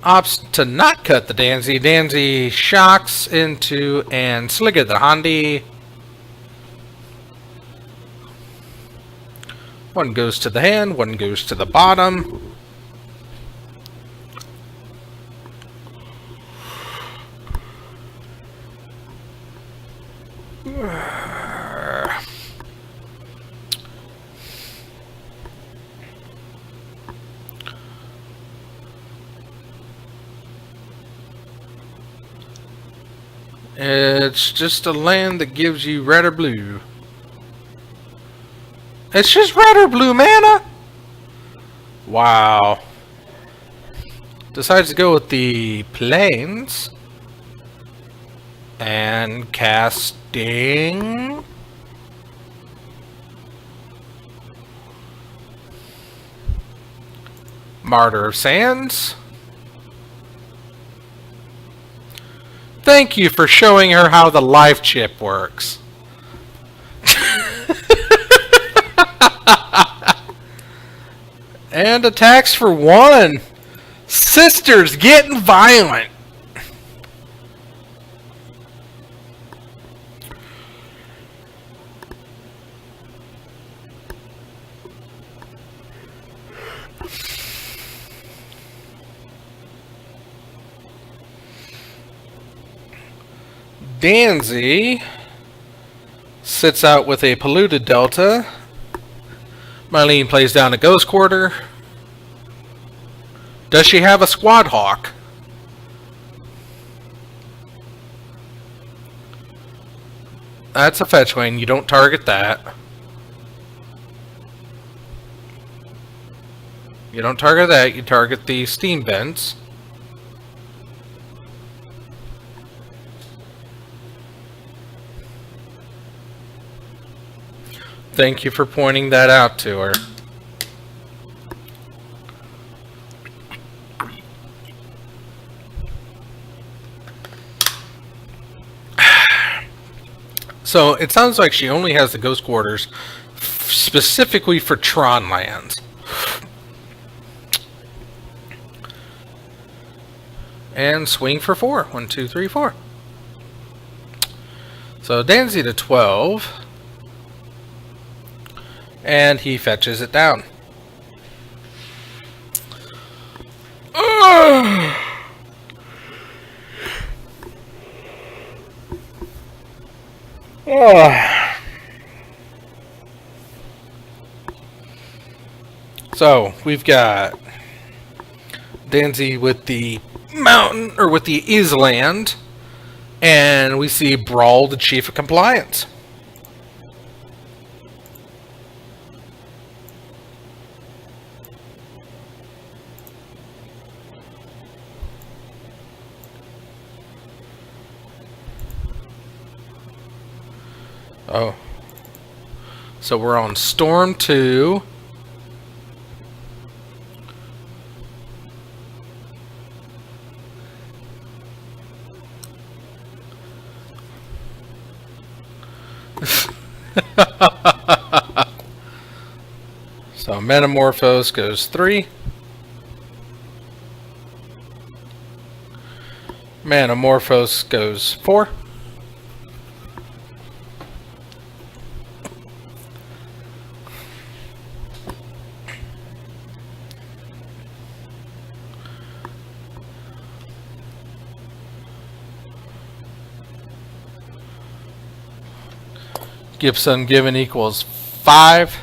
Opts to not cut the Danzy. Danzy shocks into and sligger the Handi. One goes to the hand, one goes to the bottom. It's just a land that gives you red or blue. It's just red or blue mana? Wow. Decides to go with the plains. And casting... Martyr of Sands. Thank you for showing her how the life chip works. And attacks for 1. Sisters getting violent. Danzy sits out with a polluted Delta. Myleen plays down a Ghost Quarter. Does she have a Squad Hawk? That's a fetch wing. You don't target that. You don't target that. You target the steam vents. Thank you for pointing that out to her. So it sounds like she only has the ghost quarters specifically for Tron lands. And swing for 4. 1, 2, 3, 4. So Danzy to 12. And he fetches it down. So we've got Danzy with the mountain, or with the Island, and we see Brawl, the Chief of Compliance. Oh. So we're on Storm 2. So Metamorphose goes 3. Metamorphose goes 4. Gibson given equals 5.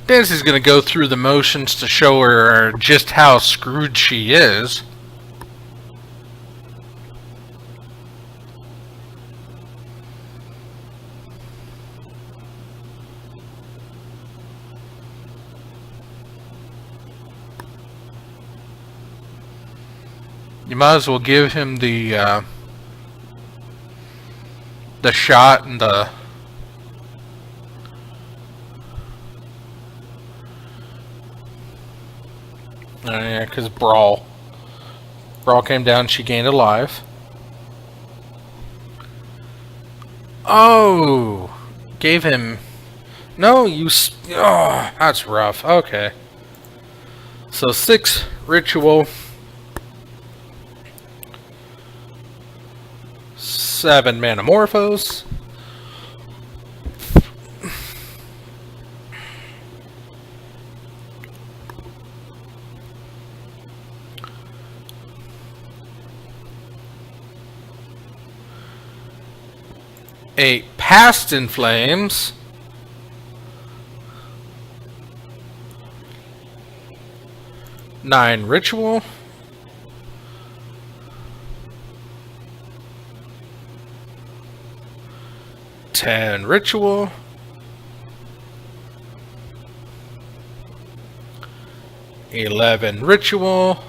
Dancy's going to go through the motions to show her just how screwed she is. You might as well give him the shot and the yeah, because Brawl came down, she gained a life. Oh, gave him no, oh, that's rough. Okay, so 6 ritual, 7 Metamorphose, a Past in Flames, 9 ritual, 10 ritual, 11 ritual,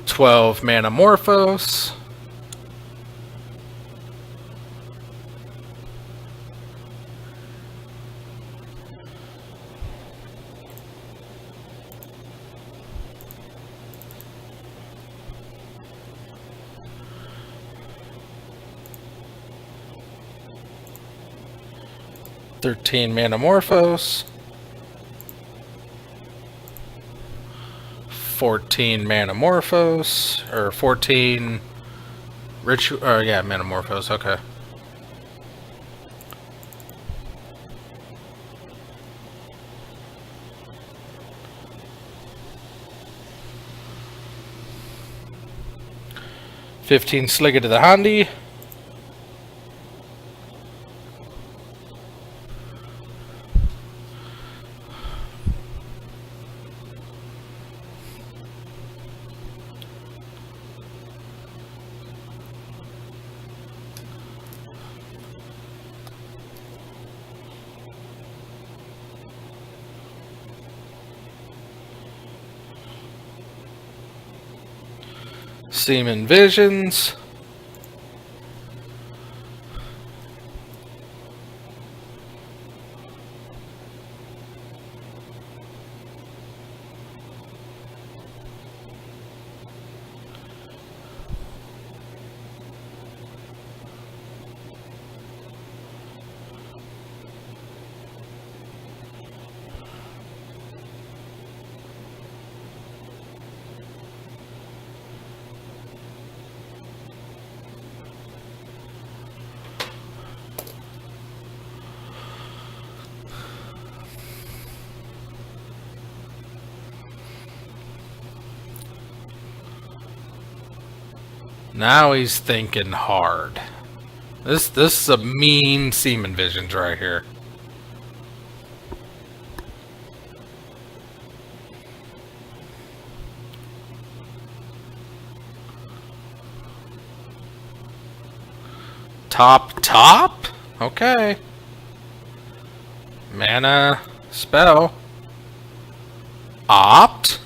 12 Metamorphose, 13 Metamorphose, 14 Metamorphose, or 14 ritual, or yeah, Metamorphose, okay. 15 Sliga to the Handy. Seaman Visions. Now he's thinking hard. This is a mean Seaman Visions right here. Top? Okay. Mana spell. Opt.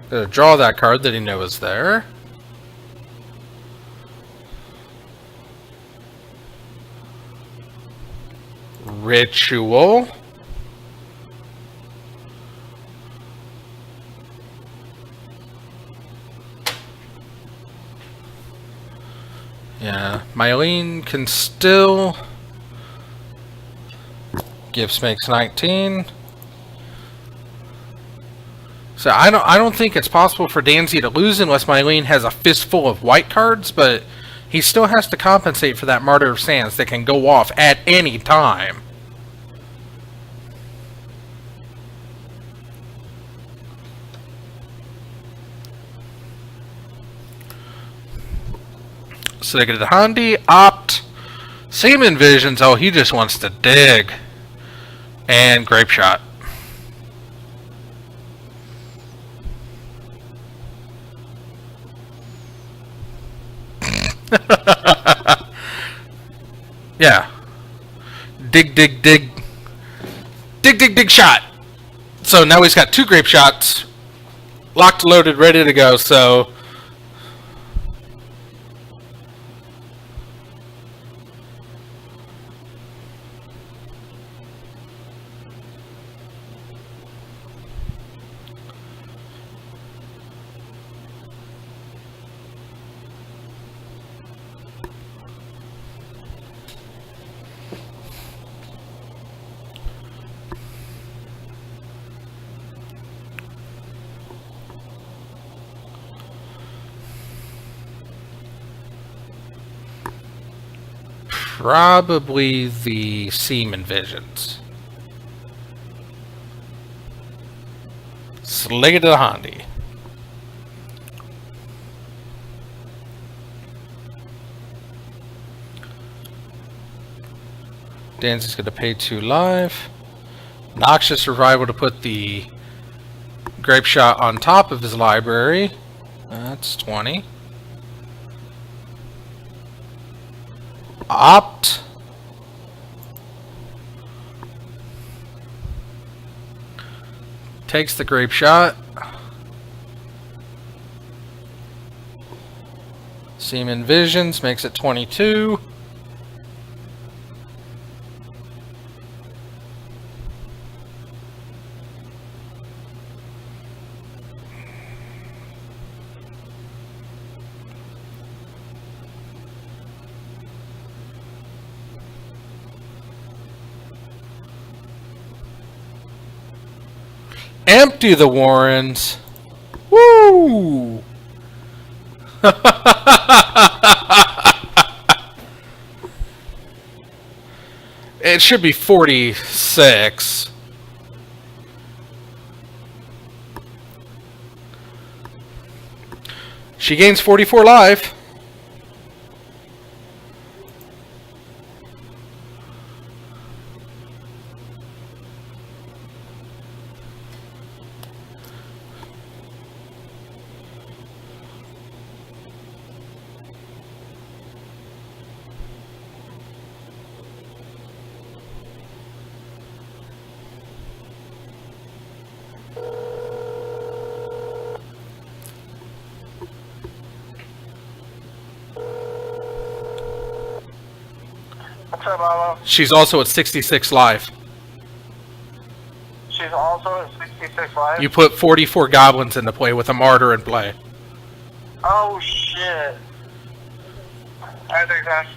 Gonna draw that card that he knew was there. Ritual. Yeah, Mylene can still. Gifts makes 19. So I don't think it's possible for Danzy to lose unless Mylene has a fistful of white cards, but he still has to compensate for that Martyr of Sands that can go off at any time. So they get the Handy, Opt, Seaman Visions. Oh, he just wants to dig. And Grape Shot. Yeah. Dig, dig, dig. Dig, dig, dig, shot. So now he's got 2 Grape Shots. Locked, loaded, ready to go, so... Probably the Seaman Visions. Sling it to the Handy. Danzy's going to pay 2 live. Noxious Revival to put the Grape Shot on top of his library. That's 20. Opt. Takes the Grape Shot. Seaman Visions makes it 22. Empty the Warrens. Woo! It should be 46. She gains 44 life. up, Alo? She's also at 66 live. She's also at 66 live? You put 44 goblins into play with a martyr in play. Oh, shit. I think that's...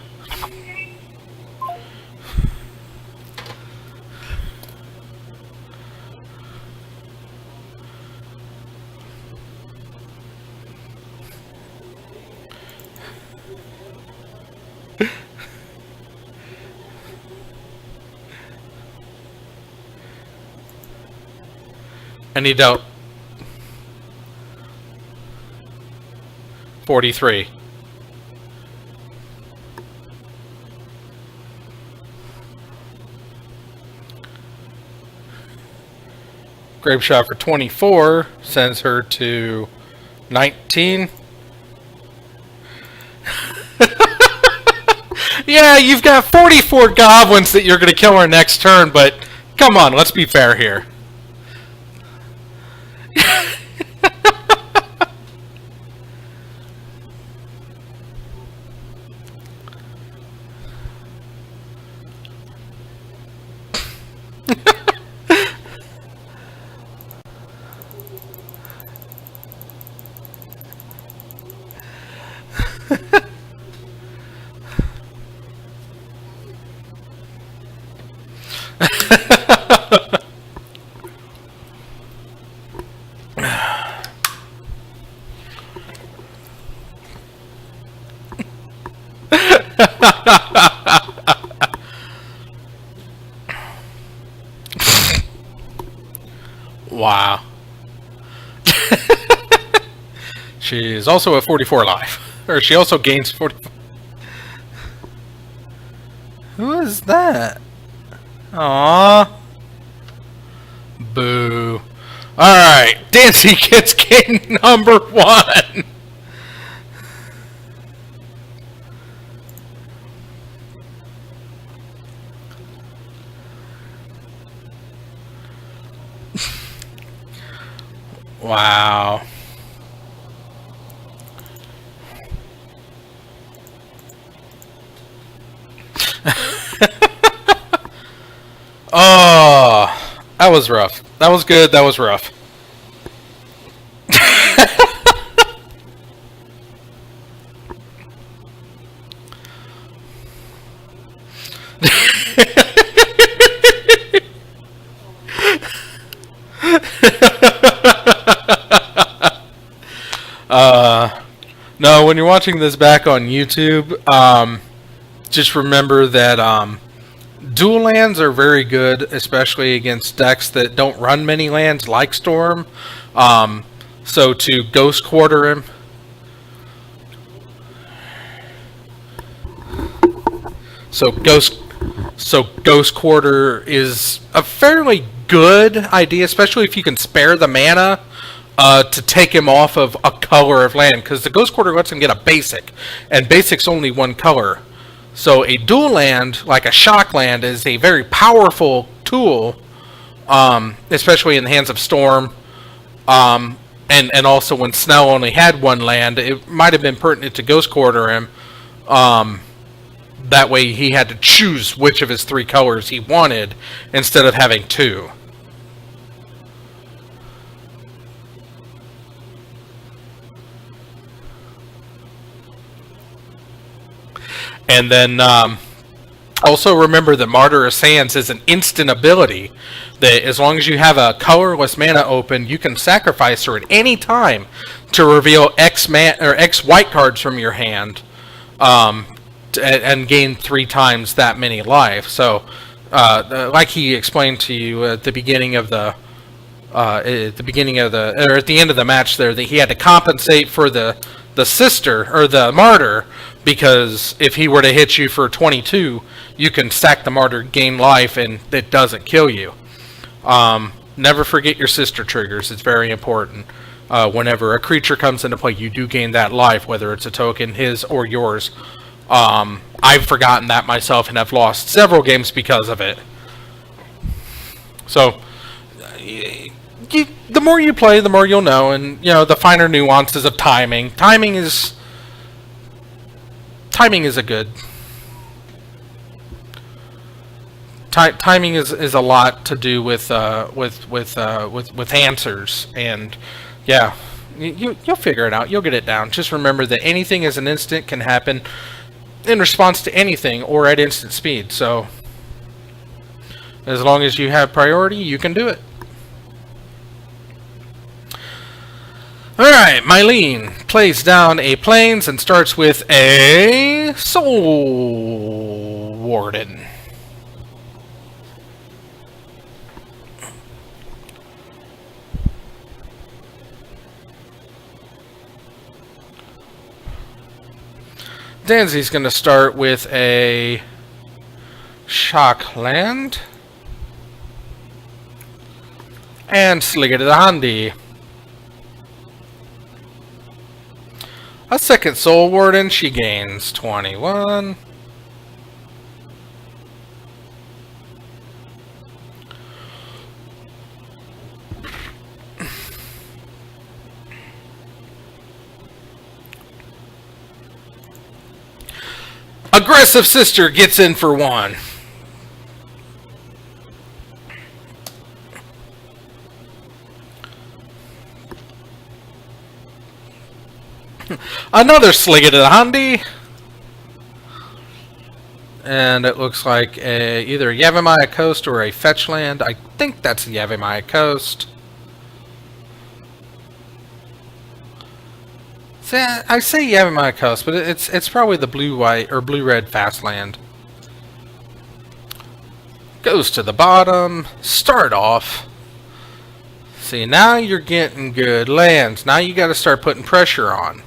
And he dealt 43. Grape shot for 24 sends her to 19. Yeah, you've got 44 goblins that you're going to kill her next turn, but come on, let's be fair here. Wow. She's also at 44 life. Or she also gains 44. Who is that? Aww. Boo. Alright, Dancy gets game number 1. Wow. Oh, that was rough. That was good. That was rough. No, when you're watching this back on YouTube, just remember that dual lands are very good, especially against decks that don't run many lands like Storm. So to Ghost Quarter him. So Ghost Quarter is a fairly good idea, especially if you can spare the mana to take him off of a color of land, because the Ghost Quarter lets him get a basic, and basic's only one color. So a dual land, like a shock land, is a very powerful tool, especially in the hands of Storm. And also when Snell only had one land, it might have been pertinent to Ghost Quarter him. That way he had to choose which of his 3 colors he wanted, instead of having 2. And then also remember that Martyr of Sands is an instant ability that as long as you have a colorless mana open, you can sacrifice her at any time to reveal X white cards from your hand, and gain 3 times that many life. So, like he explained to you at the beginning of the or at the end of the match there, that he had to compensate for the sister or the martyr, because if he were to hit you for 22, you can stack the martyr, gain life, and it doesn't kill you. Never forget your sister triggers. It's very important. Whenever a creature comes into play, you do gain that life, whether it's a token, his or yours. I've forgotten that myself, and I've lost several games because of it. So, the more you play, the more you'll know, and the finer nuances of timing. Timing is a good. timing is a lot to do with answers, and yeah, you'll figure it out. You'll get it down. Just remember that anything as an instant can happen in response to anything or at instant speed. So as long as you have priority, you can do it. Alright, Mylene plays down a Plains and starts with a Soul Warden. Danzy's going to start with a Shockland and Sliggity the Handy. A second Soul Warden, she gains 21. Aggressive Sister gets in for 1. Another Sliggity the Handy. And it looks like either a Yavimaya Coast or a Fetch Land. I think that's the Yavimaya Coast. I say Yavimaya Coast, but it's probably the blue-white or blue-red fast land. Goes to the bottom. Start off. See, now you're getting good lands. Now you got to start putting pressure on.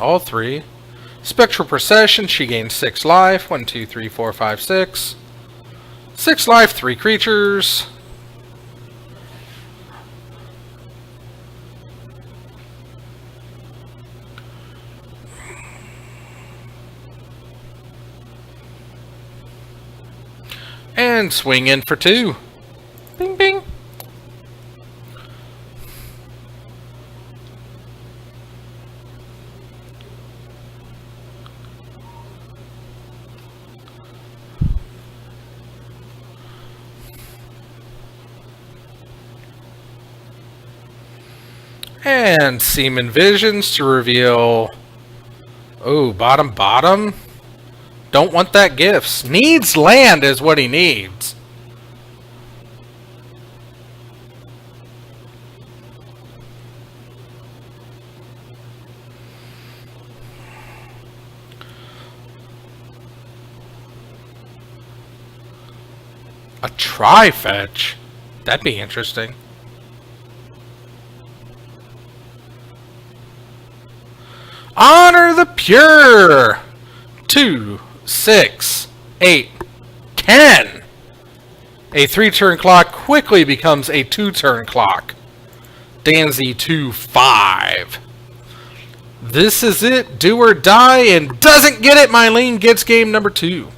All 3. Spectral Procession, she gains 6 life. 1, 2, 3, 4, 5, 6. 6 life, 3 creatures. And swing in for 2. Bing, bing. And Seaman Visions to reveal... Oh, bottom. Don't want that gifts. Needs land is what he needs. A tri-fetch? That'd be interesting. Honor the Pure! 2, 6, 8, 10! A 3-turn clock quickly becomes a 2-turn clock. Danzy 2, 5. This is it. Do or die, and doesn't get it. Mylene gets game number 2.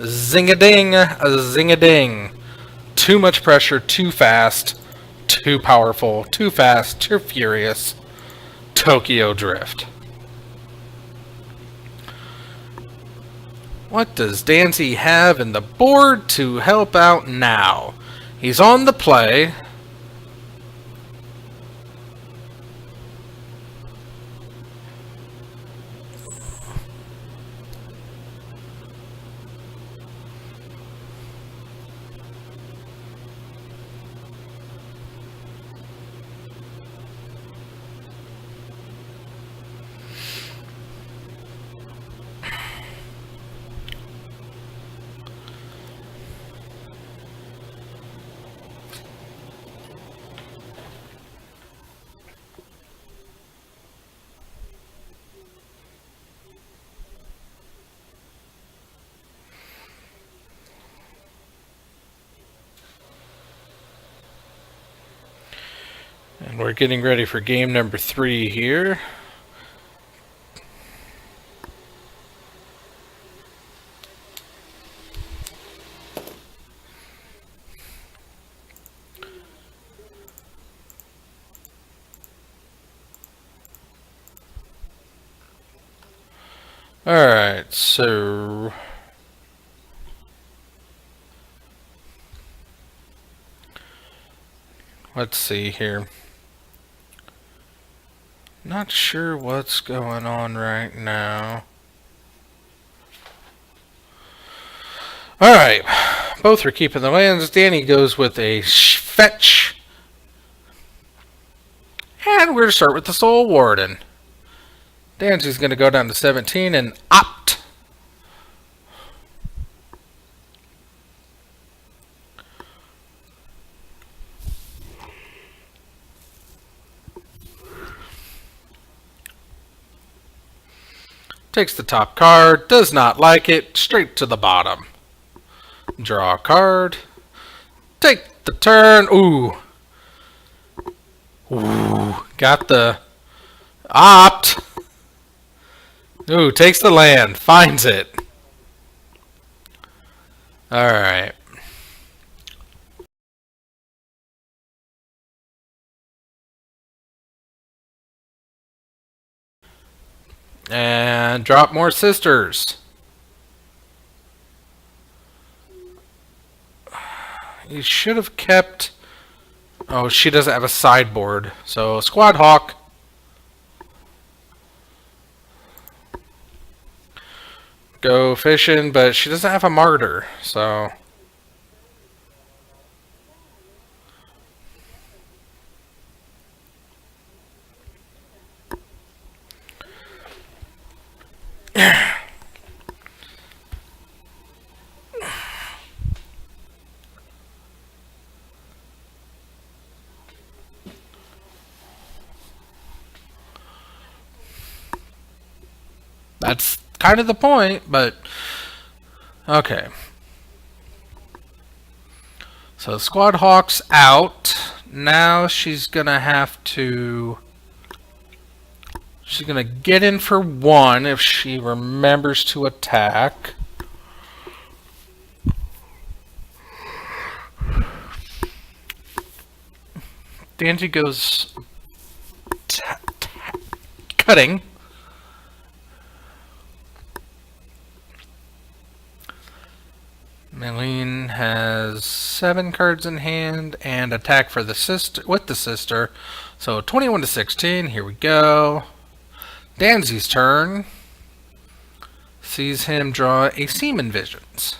Zing-a-ding, zing-a-ding. Too much pressure, too fast, too powerful, too fast, too furious. Tokyo Drift. What does Danzy have in the board to help out now? He's on the play. And we're getting ready for game number 3 here. Alright, so let's see here. Not sure what's going on right now. Alright, both are keeping the lands. Danny goes with a fetch. And we're going to start with the Soul Warden. Danzy's going to go down to 17 and opt. Takes the top card, does not like it, straight to the bottom. Draw a card. Take the turn. Ooh. Ooh. Got the opt. Ooh, takes the land, finds it. Alright. And drop more sisters. You should have kept... Oh, she doesn't have a sideboard. So, Squad Hawk. Go fishing, but she doesn't have a martyr, so... That's kind of the point, but... Okay. So Squad Hawk's out. Now she's gonna have to... She's gonna get in for 1 if she remembers to attack. Danzy goes... cutting. Maylene has 7 cards in hand and attack for the sister with the sister. So 21 to 16. Here we go. Danzy's turn. Sees him draw a Seaman Visions.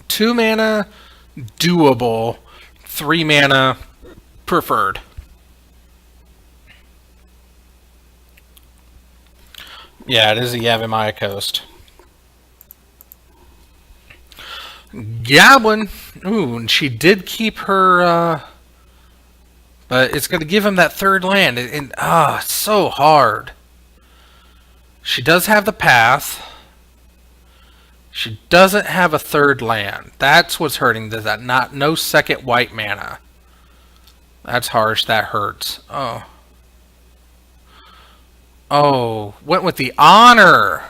Two mana, doable. 3 mana, preferred. Yeah, it is a Yavimaya Coast. Goblin. Ooh, and she did keep her, but it's going to give him that 3rd land. It's so hard. She does have the path. She doesn't have a 3rd land. That's what's hurting. That no 2nd white mana. That's harsh. That hurts. Oh. Oh, went with the honor.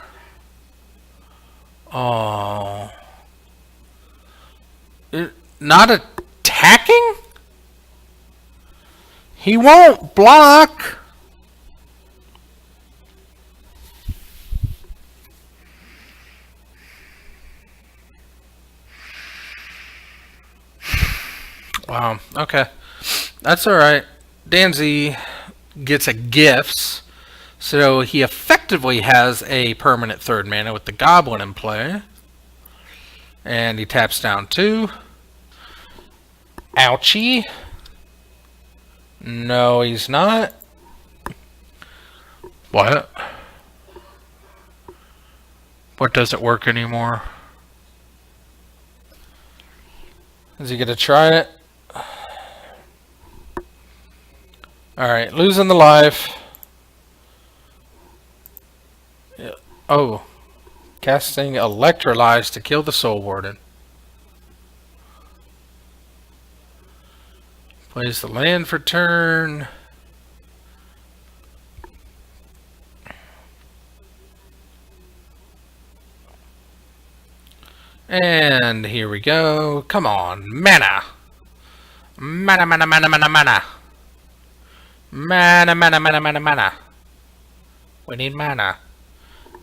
Oh. Not attacking? He won't block. Wow, okay. That's alright. Danzy gets a gifts. So he effectively has a permanent 3rd mana with the Goblin in play. And he taps down 2. Ouchie. No, he's not. What? What doesn't work anymore? Is he gonna try it? Alright, losing the life. Oh, casting Electrolyze to kill the Soul Warden. Plays the land for turn. And here we go. Come on, mana. Mana, mana, mana, mana, mana. Mana, mana, mana, mana, mana. We need mana.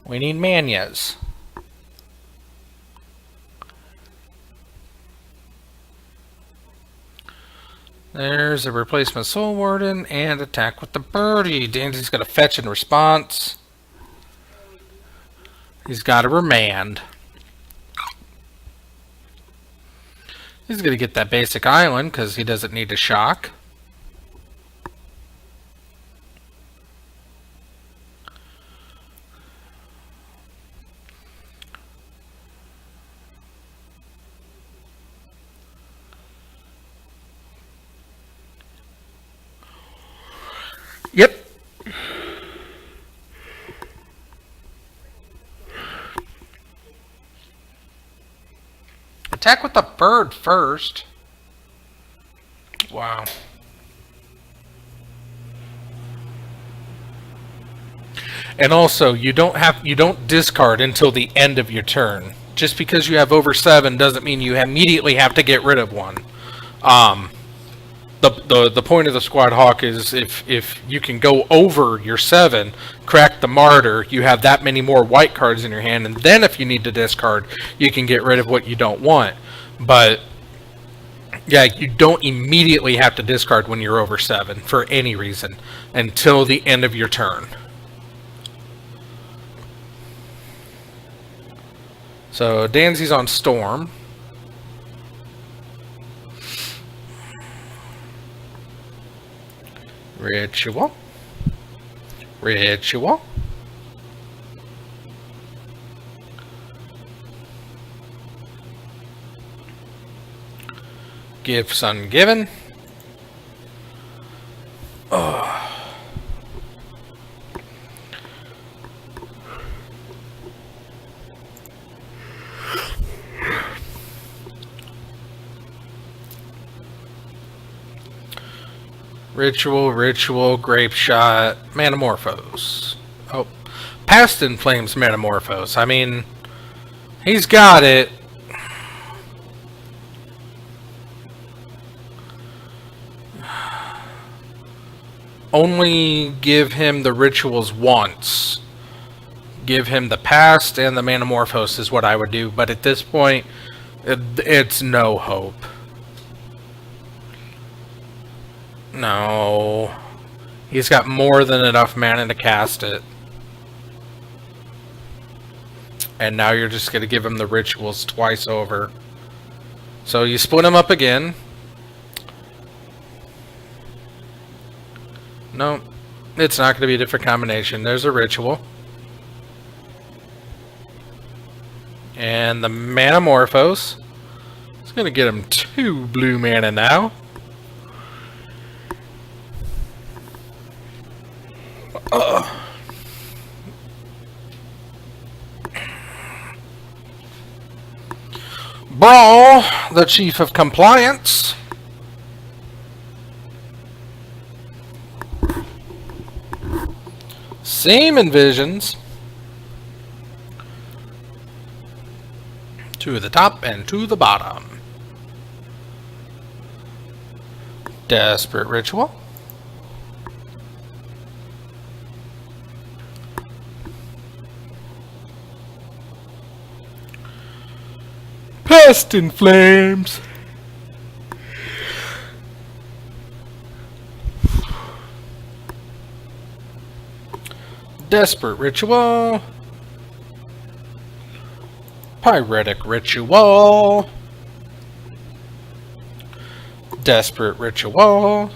We need manias. There's a replacement Soul Warden and attack with the birdie. Danzy's got to fetch in response. He's got a remand. He's going to get that basic island because he doesn't need a shock. Yep. Attack with the bird first. Wow. And also, you don't discard until the end of your turn. Just because you have over 7 doesn't mean you immediately have to get rid of one. The point of the Squad Hawk is if you can go over your 7, crack the Martyr, you have that many more white cards in your hand, and then if you need to discard, you can get rid of what you don't want. But yeah, you don't immediately have to discard when you're over 7 for any reason until the end of your turn. So Danzy's on Storm. Ritual. Ritual. Gifts ungiven. Ritual, Ritual, Grape Shot, Manamorphose. Oh, Past in Flames Manamorphose. I mean, he's got it. Only give him the rituals once. Give him the Past and the Manamorphose is what I would do, but at this point, it's no hope. No. He's got more than enough mana to cast it. And now you're just going to give him the rituals twice over. So you split him up again. No, it's not going to be a different combination. There's a ritual. And the Manamorphose. It's going to get him 2 blue mana now. Brawl, the Chief of Compliance. Same Envisions. 2 at the top and 2 at the bottom. Desperate Ritual. Past in Flames. Desperate Ritual. Pyretic Ritual. Desperate Ritual.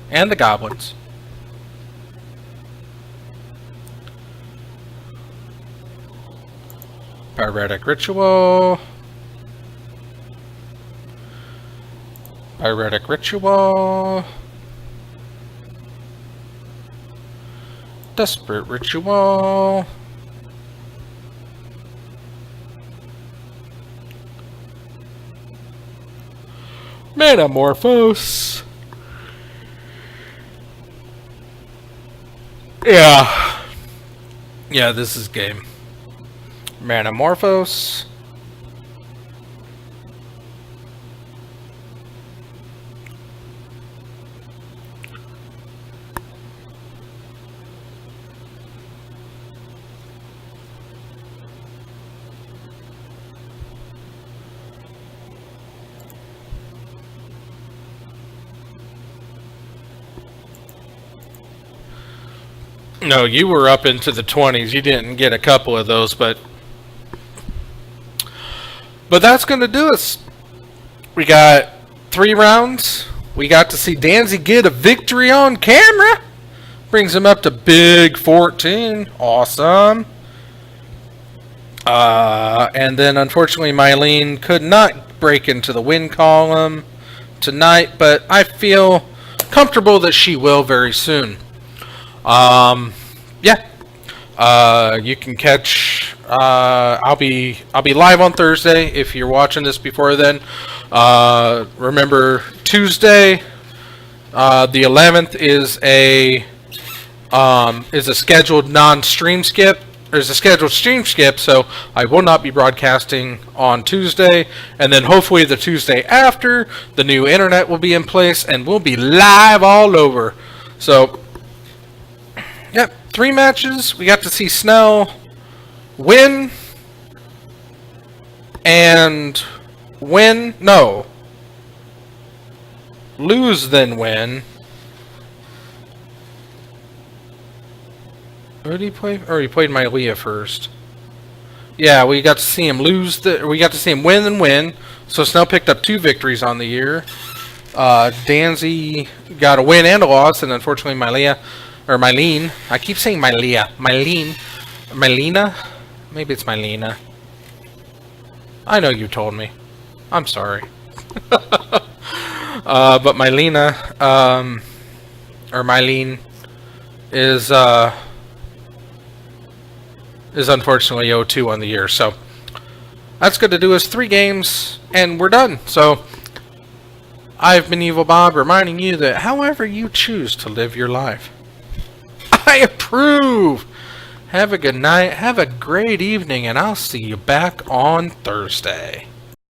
And the Goblins. Pyretic Ritual. Pyretic Ritual. Desperate Ritual. Manamorphose. Yeah, this is game. Manamorphose. No, you were up into the 20s. You didn't get a couple of those, but that's going to do us. We got 3 rounds. We got to see Danzy get a victory on camera. Brings him up to big 14. Awesome. And then, unfortunately, Mylene could not break into the win column tonight, but I feel comfortable that she will very soon. Yeah. You can catch. I'll be live on Thursday if you're watching this before then. Remember Tuesday, the 11th is a scheduled non-stream skip. There's a scheduled stream skip, so I will not be broadcasting on Tuesday. And then hopefully the Tuesday after, the new internet will be in place and we'll be live all over. So, yep, 3 matches. We got to see Snell win and win. No. Lose, then win. Who did he play? Or he played Mylea first. Yeah, we got to see him we got to see him win and win. So Snell picked up 2 victories on the year. Danzy got a win and a loss, and unfortunately Mylene. I keep saying Mylea. Mylena? Maybe it's Mylena. I know you told me. I'm sorry. But Mylena, or Mylene, is unfortunately 0-2 on the year. So that's going to do us 3 games, and we're done. So I've been Evil Bob, reminding you that however you choose to live your life, I approve. Have a good night, have a great evening, and I'll see you back on Thursday.